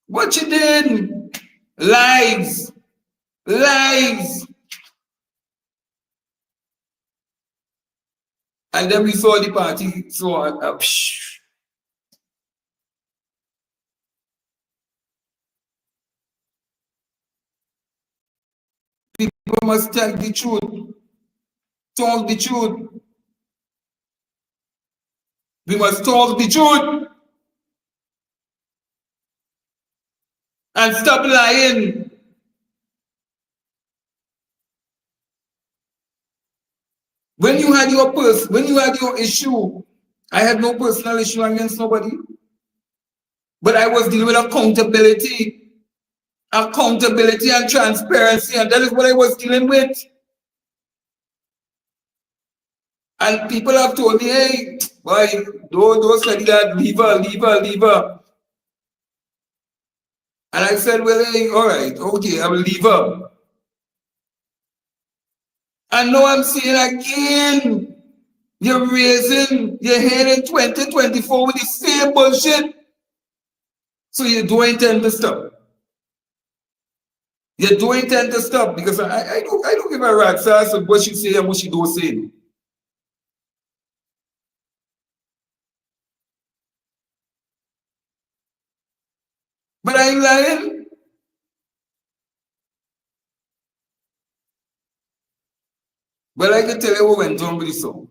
What she did. Lies. Lies. And then we saw the party. So, people must tell the truth. Talk the truth. We must talk the truth. And stop lying. When you had your issue, I had no personal issue against nobody. But I was dealing with accountability and transparency, and that is what I was dealing with. And people have told me, hey, boy, don't study that, leave her. And I said, well, hey, all right, okay, I will leave her. And now I'm saying again, you're raising your head in 2024 with the same bullshit. So you don't intend to stop. You don't intend to stop because I don't give a rat's ass of what she say and what she don't say. But I ain't lying. But I can tell you what went on with the song.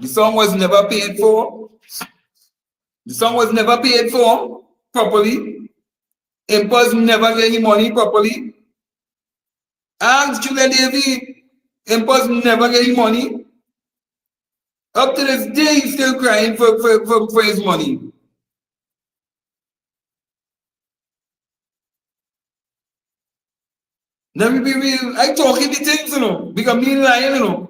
The song was never paid for. The song was never paid for properly. Impulse never get any money properly. Ask Julia Davy, Impulse never get any money. Up to this day, he's still crying for his money. Let me be real. I talking the things, you know, because me lying, you know.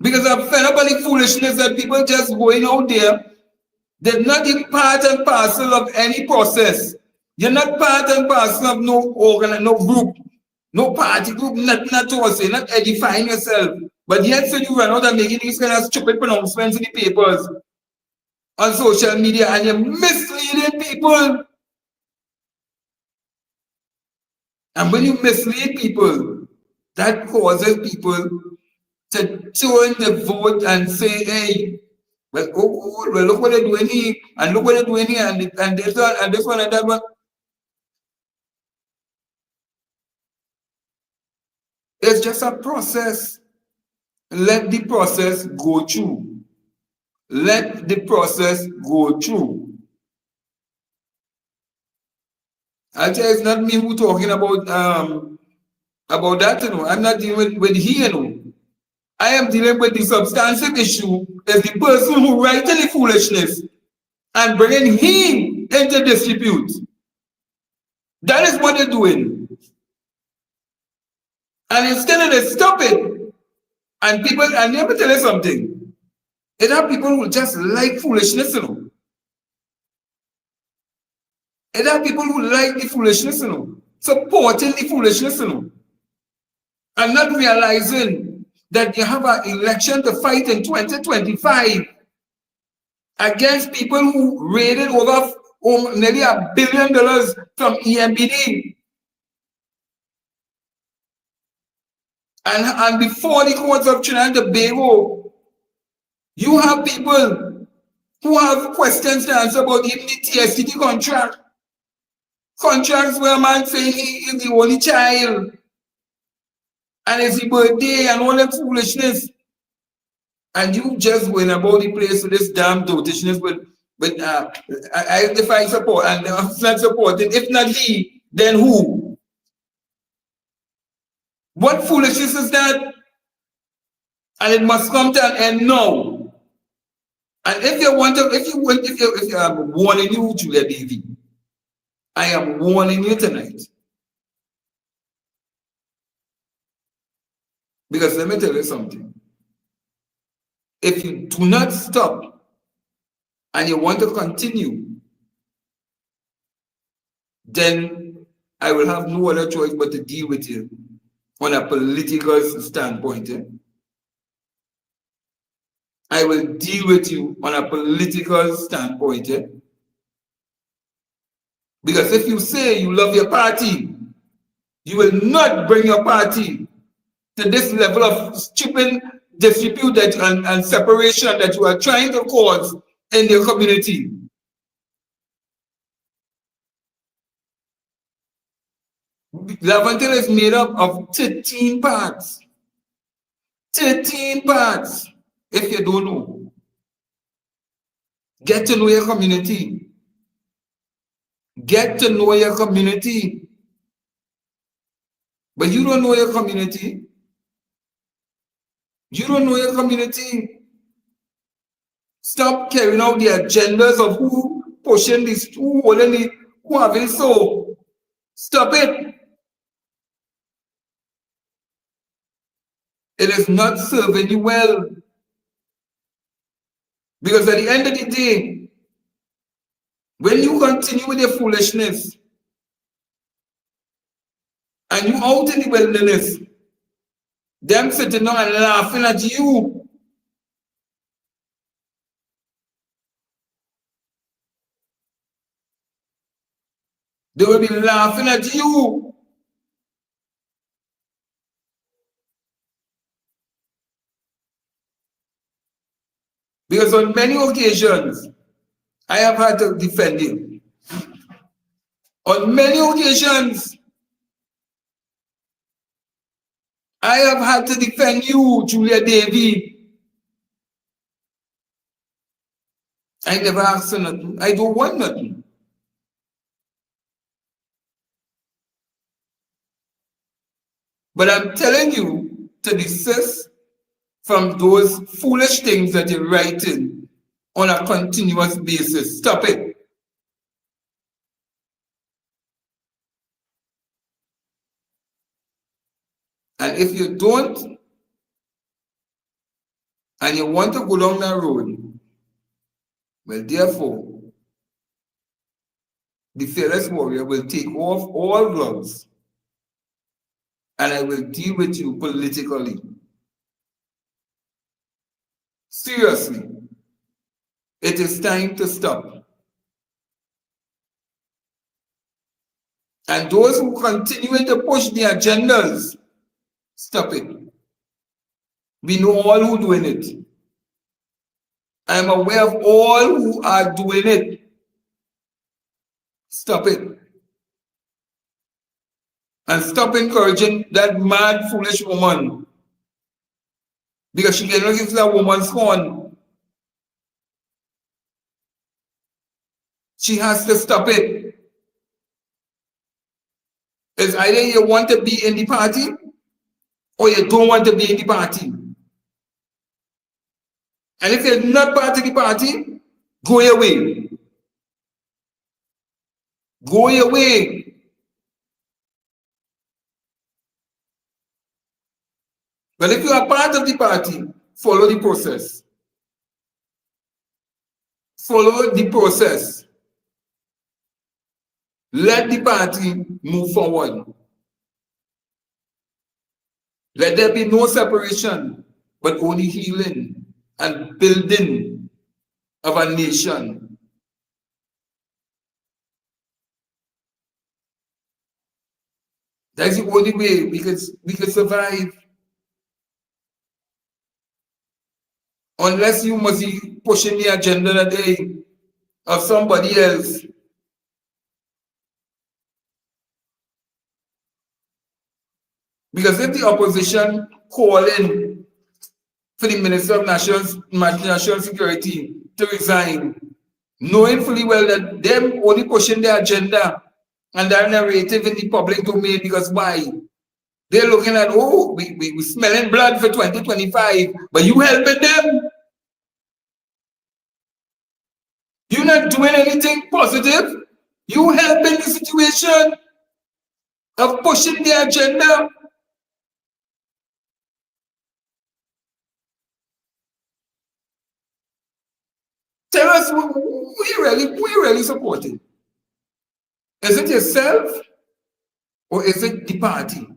Because I'm fed up on the foolishness that people just going out there. They're not part and parcel of any process. You're not part and parcel of no organ, no group, no party group, not to say, not edifying yourself. But yet, so you run out and making these kind of stupid pronouncements in the papers, on social media, and you're misleading people. And when you mislead people, that causes people to turn the vote and say, hey, well, well, look what they're doing here, and look what they're doing here, and this one, and this one, and that one. It's just a process. Let the process go through. Let the process go through. I'll tell you, it's not me who talking about that, you know. I'm not dealing with he, you know. I am dealing with the substantive issue is the person who writing the foolishness and bringing him into dispute. That is what they're doing. And instead of they stop it, and people, and let me tell you something, it are people who just like foolishness, you know. It are people who like the foolishness, you know, supporting the foolishness, you know, and not realizing that you have an election to fight in 2025 against people who raided over nearly $1 billion from EMBD. And before the courts of Trinidad and Tobago, you have people who have questions to answer about even the TSTT contract. Contracts where a man saying he is the only child and it's his birthday and all that foolishness. And you just went about the place with this damn dotishness with if I support and if not supporting, if not he, then who? What foolishness is that? And it must come to an end now. And if you want to, if you I'm warning you, Julia Davy, I am warning you tonight. Because let me tell you something. If you do not stop and you want to continue, then I will have no other choice but to deal with you on a political standpoint. I will deal with you on a political standpoint. Because if you say you love your party, you will not bring your party to this level of stupid dispute and separation that you are trying to cause in your community. Laventille is made up of 13 parts. 13 parts, if you don't know. Get to know your community. Get to know your community. But you don't know your community. You don't know your community. Stop carrying out the agendas of who pushing this, who holding it, who having so. Stop it. It is not serving you well. Because at the end of the day, when you continue with your foolishness and you out in the wilderness, them sitting down and laughing at you. They will be laughing at you. Because on many occasions, I have had to defend you. On many occasions, I have had to defend you, Julia Davy. I never asked for nothing. I don't want nothing. But I'm telling you to desist from those foolish things that you're writing on a continuous basis. Stop it. And if you don't, and you want to go down that road, well, therefore, the fearless warrior will take off all gloves and I will deal with you politically. Seriously, it is time to stop. And those who continue to push the agendas, stop it. We know all who are doing it. I am aware of all who are doing it. Stop it. And stop encouraging that mad, foolish woman. Because she cannot give that woman's phone. She has to stop it. It's either you want to be in the party or you don't want to be in the party. And if you're not part of the party, go your way. Go your way. But if you are part of the party, follow the process. Follow the process. Let the party move forward. Let there be no separation, but only healing and building of a nation. That's the only way we can survive. Unless you must be pushing the agenda today of somebody else. Because if the opposition call in for the Minister of National Security to resign, knowing fully well that them only pushing their agenda and their narrative in the public domain because why? They're looking at, oh, we smelling blood for 2025, but you helping them. You're not doing anything positive. You helping the situation of pushing the agenda. Tell us who you really supporting. Is it yourself or is it the party?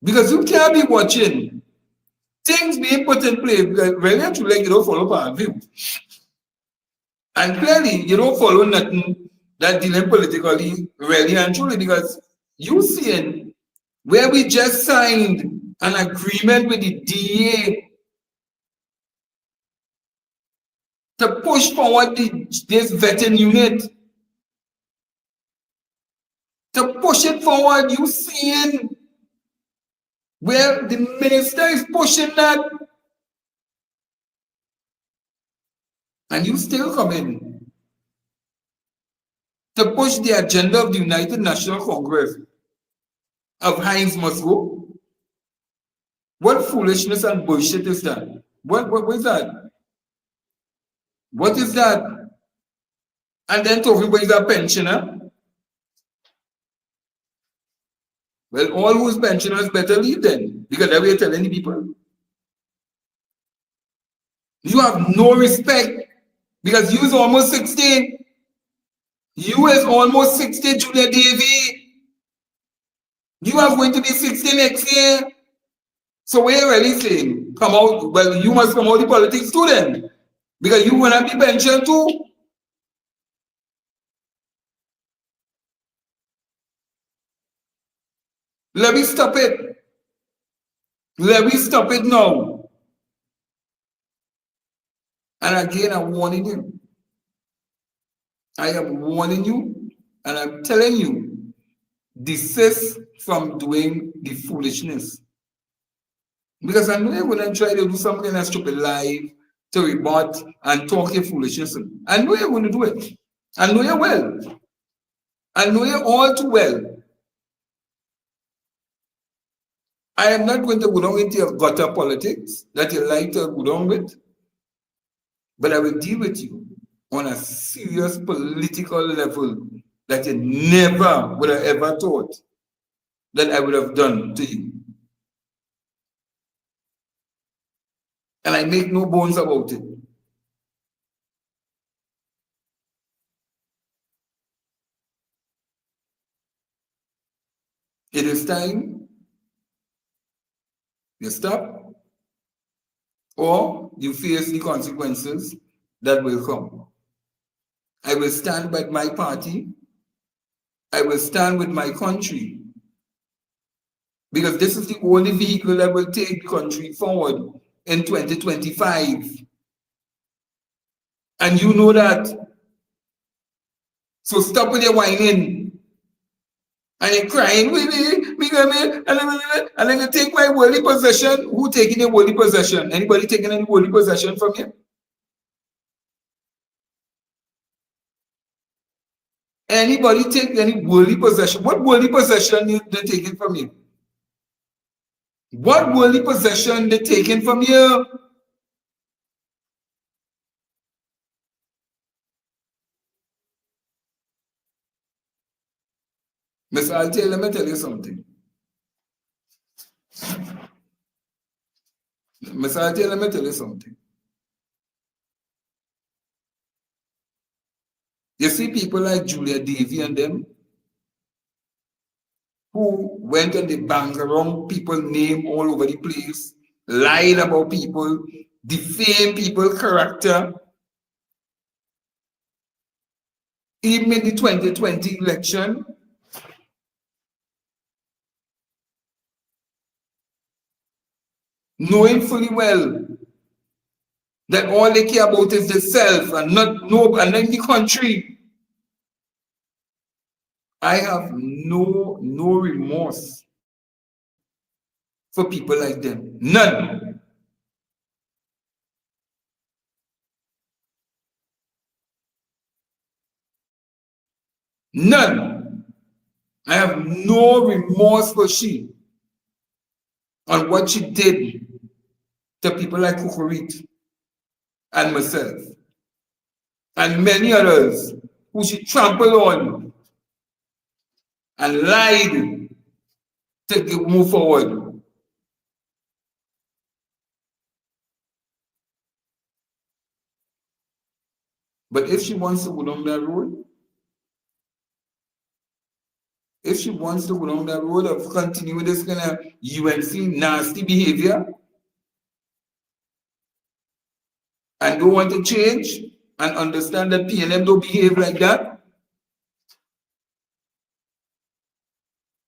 Because you can't be watching things being put in place because really and truly you don't follow our view. And clearly you don't follow nothing that dealing politically really and truly because you seeing where we just signed an agreement with the DA to push forward this vetting unit. To push it forward, you seeing where the minister is pushing that. And you still come in to push the agenda of the United National Congress of Heinz must go. What foolishness and bullshit is that? What is that? What is that? And then talking about a pensioner. Well, all whose pensioners better leave then, because that way you're telling the people. You have no respect because you is almost 60. You is almost 60, Julia Davy. You are going to be 60 next year. So what are you really saying? Come out, well, you must come out the politics too then. Because you want to be pension too. Let me stop it. Let me stop it now. And again, I'm warning you. I am warning you and I'm telling you, desist from doing the foolishness. Because I know you're going to try to do something that's stupid live to rebut and talk your foolishness. I know you're going to do it. I know you will. I know you all too well. I am not going to go down into your gutter politics that you like to go down with, but I will deal with you on a serious political level that you never would have ever thought that I would have done to you. And I make no bones about it. It is time you stop or you face the consequences that will come. I will stand by my party. I will stand with my country. Because this is the only vehicle that will take the country forward in 2025. And you know that. So stop with your whining. And you're crying, and then you take my worldly possession. Who taking your worldly possession? Anybody taking any worldly possession from you? Anybody take any worldly possession? What worldly possession they taking from you? What worldly possession they taking from you? Miss Alte, let me tell you something. Miss Alte, let me tell you something. You see people like Julia Davy and them who went and they banged around people's name all over the place, lied about people, defamed people's character. Even in the 2020 election, knowing fully well that all they care about is themselves and not the country. I have no remorse for people like them. None. None. I have no remorse for she on what she did to people like Kukurit and myself and many others who she trampled on and lied to move forward. But if she wants to go down that road, if she wants to go down that road of continuing this kind of UNC nasty behavior and don't want to change and understand that PNM don't behave like that,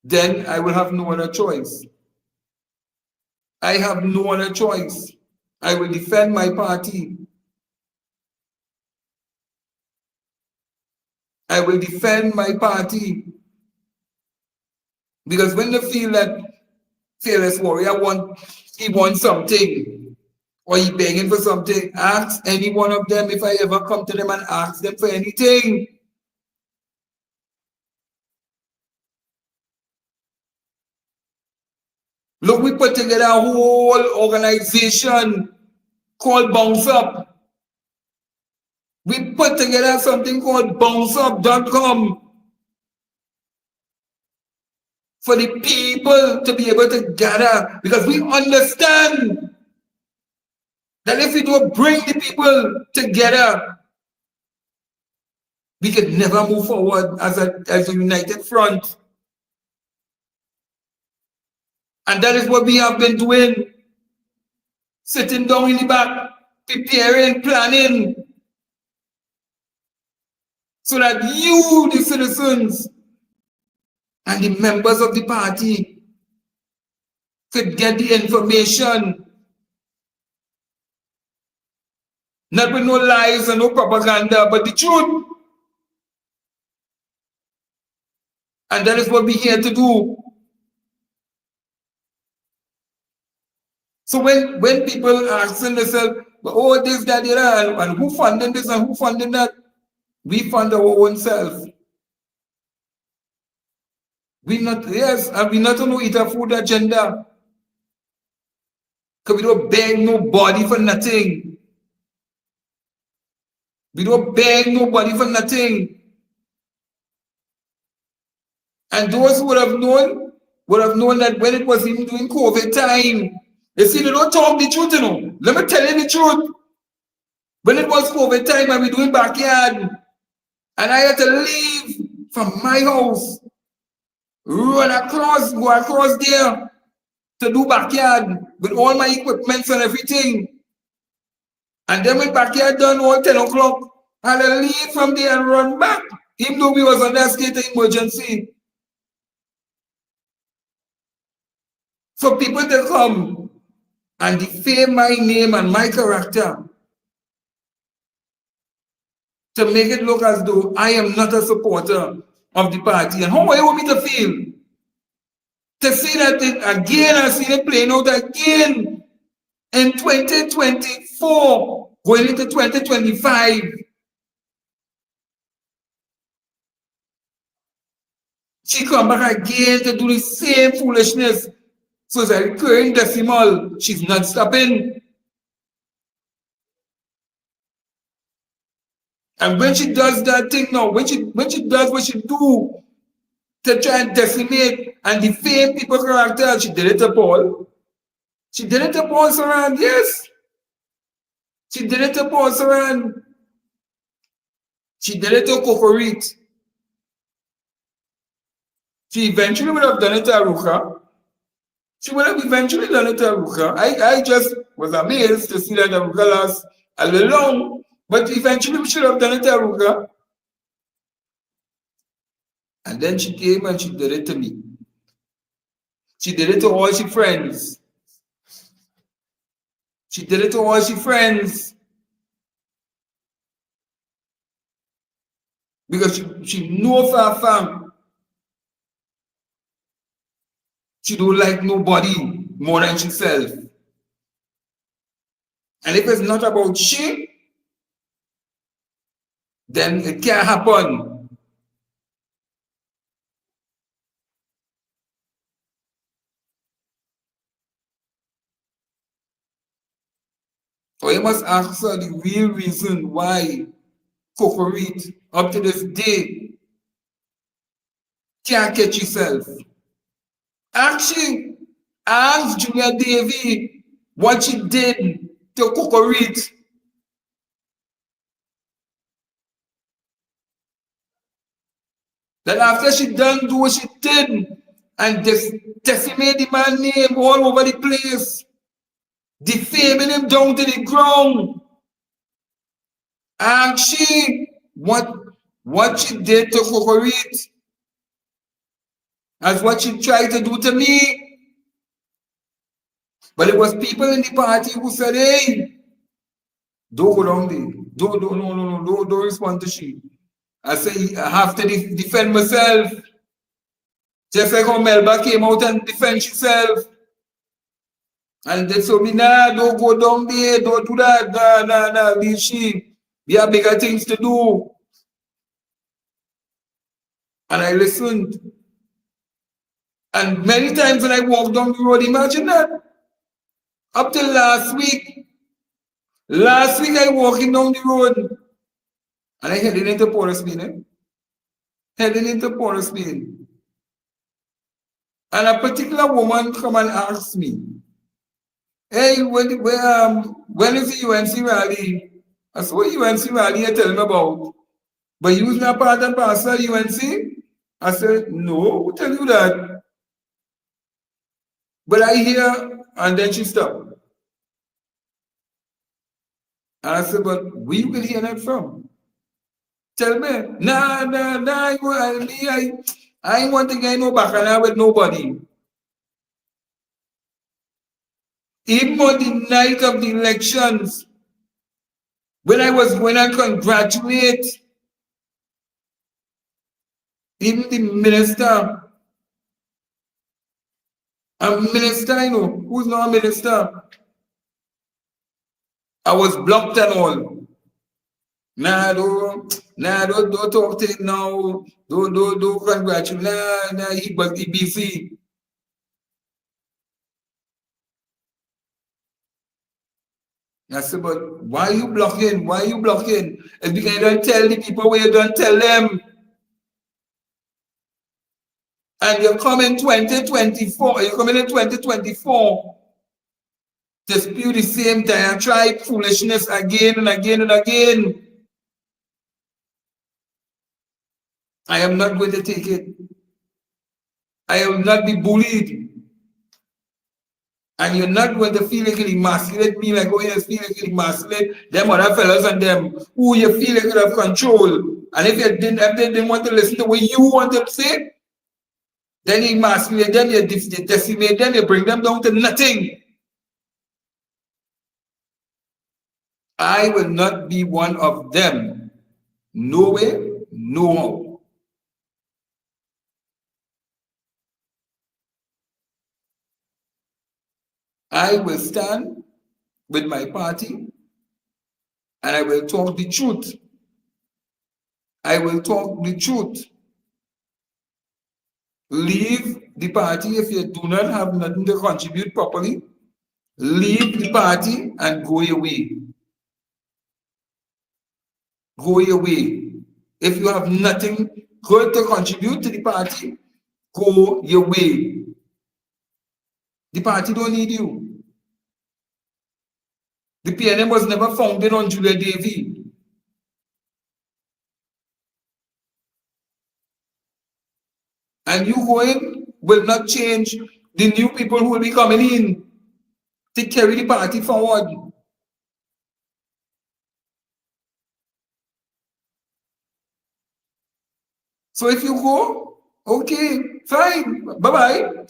then I will have no other choice. I have no other choice. I will defend my party. I will defend my party. Because when they feel that Fearless Warrior he wants something, or he begging for something, ask any one of them if I ever come to them and ask them for anything. Look, we put together a whole organization called Bounce Up. We put together something called bounceup.com for the people to be able to gather, because we understand that if we don't bring the people together, we could never move forward as a united front. And that is what we have been doing, sitting down in the back, preparing, planning, so that you, the citizens, and the members of the party could get the information, not with no lies and no propaganda, but the truth. And that is what we're here to do. So when people asking themselves, oh, this, that, and who funding this and who funding that, we fund our own self. We not, yes, and we not only eat a food agenda, because we don't beg nobody for nothing. We don't beg nobody for nothing. And those who would have known that when it was even during COVID time, you see, they don't talk the truth, you know. Let me tell you the truth. When it was COVID time and we doing backyard, and I had to leave from my house, go across there to do backyard with all my equipment and everything. And then when backyard done all 10 o'clock, I had to leave from there and run back, even though we was under a state of emergency. For people to come and defame my name and my character, to make it look as though I am not a supporter of the party. And how do you want me to feel? To see that again, I see it playing out again in 2024, going into 2025. She come back again to do the same foolishness. So it's a recurring decimal. She's not stopping. And when she does that thing now, when she does what she do to try and decimate and defame people's character, she did it to Paul. She did it to Paul Saran, yes. She did it to Paul Saran. She did it to Kokorit. She eventually would have done it to Aruka. She would have eventually done it to Aruka. I just was amazed to see that Aruka lost a little long, but eventually we should have done it to Aruka. And then she came and she did it to me. She did it to all she friends. She did it to all she friends. Because she know for a fact she don't like nobody. more than herself. And if it's not about she, then it can't happen. So you must ask her the real reason why Cocorite up to this day can't catch herself. Actually, ask Julia Davy what she did to Cocorite. That after she done do what she did and just decimate the man's name all over the place, defaming him down to the ground. And she, what she did to Cocorite, as what she tried to do to me. But it was people in the party who said, hey, don't go down there. Don't respond to she. I say, I have to defend myself. Just like how Melba came out and defend herself. And they told me, nah, don't go down there, don't do that, nah, leave she. We have bigger things to do. And I listened. And many times when I walk down the road, imagine that. Up till last week I walking down the road and I heading into Port of Spain, heading into Port of Spain. And a particular woman come and ask me, hey, when is the UNC rally? I said, what UNC rally you tell me about? But you was not part and parcel of UNC? I said, no, who tell you that? But I hear, and then she stopped. And I said, but where you can hear that from? Tell me. Nah, I ain't want to get no bacchanal with nobody. Even on the night of the elections, when I was going to congratulate even the minister, a minister, I know, who's not a minister? I was blocked and all. Nah, don't talk to him now. Don't congratulate. Nah, he busy. I said, but why you blocking? Why you blocking? It's because you don't tell the people where you don't tell them. And you come in 2024, you come in 2024 to spew the same diatribe foolishness again and again and again. I am not going to take it. I will not be bullied. And you're not going to feel like you emasculate me like, oh, you feel like you emasculate them other fellas and them who you feel like you have control. And if they didn't want to listen to what you want to say, then you emasculate them, you decimate them, you bring them down to nothing. I will not be one of them. No way, no how. I will stand with my party and I will talk the truth. I will talk the truth. Leave the party if you do not have nothing to contribute properly. Leave the party and go your way. Go your way. If you have nothing good to contribute to the party, go your way. The party don't need you. The PNM was never founded on Julia Davy. And you going will not change the new people who will be coming in to carry the party forward. So if you go, okay, fine, bye-bye.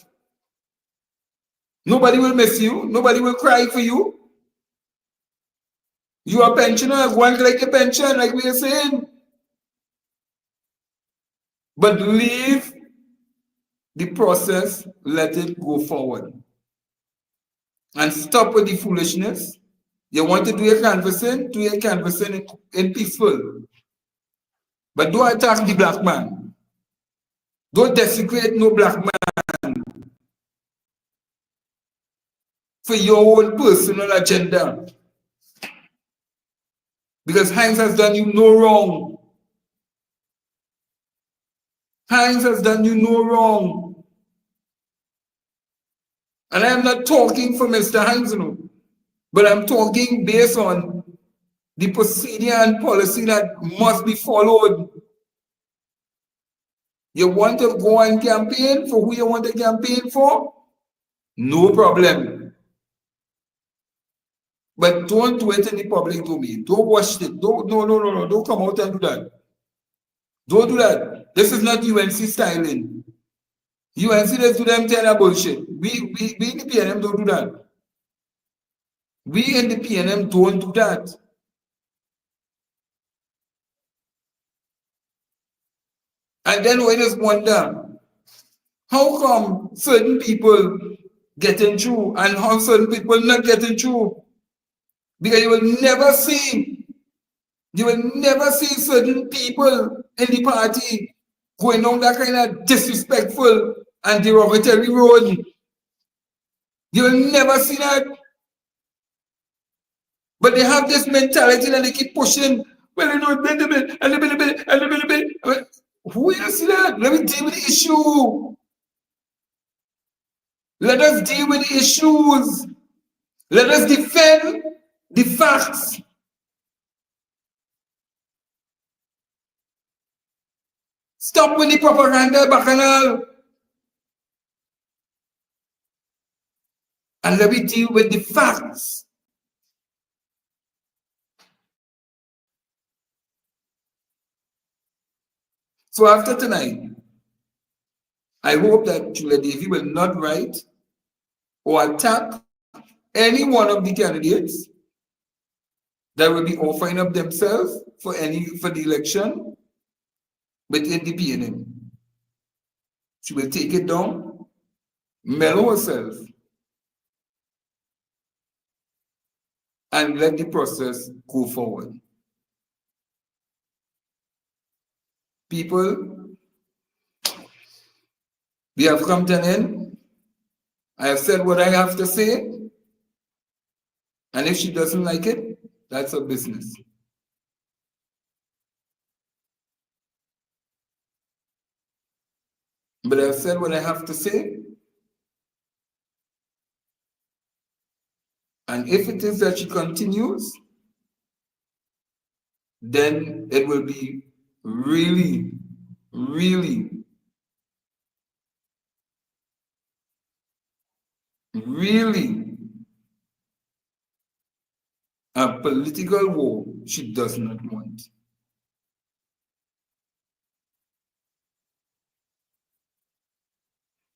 Nobody will miss you. Nobody will cry for you. You are a pensioner, go and collect your pension, like we are saying. But leave the process, let it go forward. and stop with the foolishness. You want to do your canvassing, do your canvassing in peaceful. But don't attack the black man. Don't desecrate no black man for your own personal agenda. Because Heinz has done you no wrong. Heinz has done you no wrong. And I am not talking for Mr. Heinz, no, but I'm talking based on the procedure and policy that must be followed. You want to go and campaign for who you want to campaign for? No problem. But don't do it in the public domain. Don't watch it. Don't come out and do that. Don't do that. This is not UNC styling. UNC does do them kind of bullshit. We in the PNM don't do that. We in the PNM don't do that. And then we just wonder, how come certain people getting through and how certain people not getting through? Because you will never see certain people in the party going on that kind of disrespectful and derogatory road. You will never see that. But they have this mentality and they keep pushing. Well, you know, a little bit. Who you see that? Let me deal with the issue. Let us deal with the issues. Let us defend the facts. Stop with the propaganda, bacchanal. And let me deal with the facts. So after tonight, I hope that Julia Davy will not write or attack any one of the candidates that will be offering up themselves for the election within the PNM. She will take it down, mellow herself, and let the process go forward. People, we have come to an end. I have said what I have to say. And if she doesn't like it, that's her business. But I've said what I have to say. And if it is that she continues, then it will be really, really, really a political war she does not want.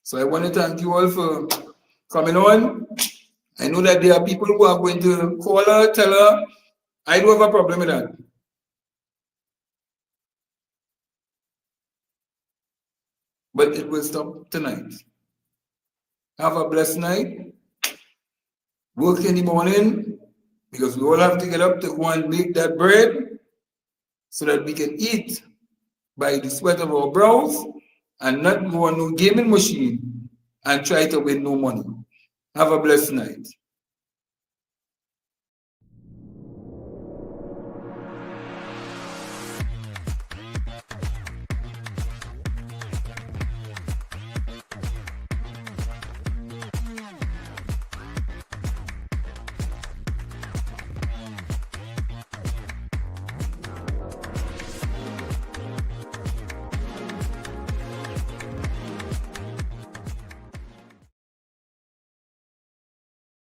So I want to thank you all for coming on. I know that there are people who are going to call her, tell her, I don't have a problem with that. But it will stop tonight. Have a blessed night. Work in the morning, because we all have to get up to go and make that bread so that we can eat by the sweat of our brows and not go on no gaming machine and try to win no money. Have a blessed night.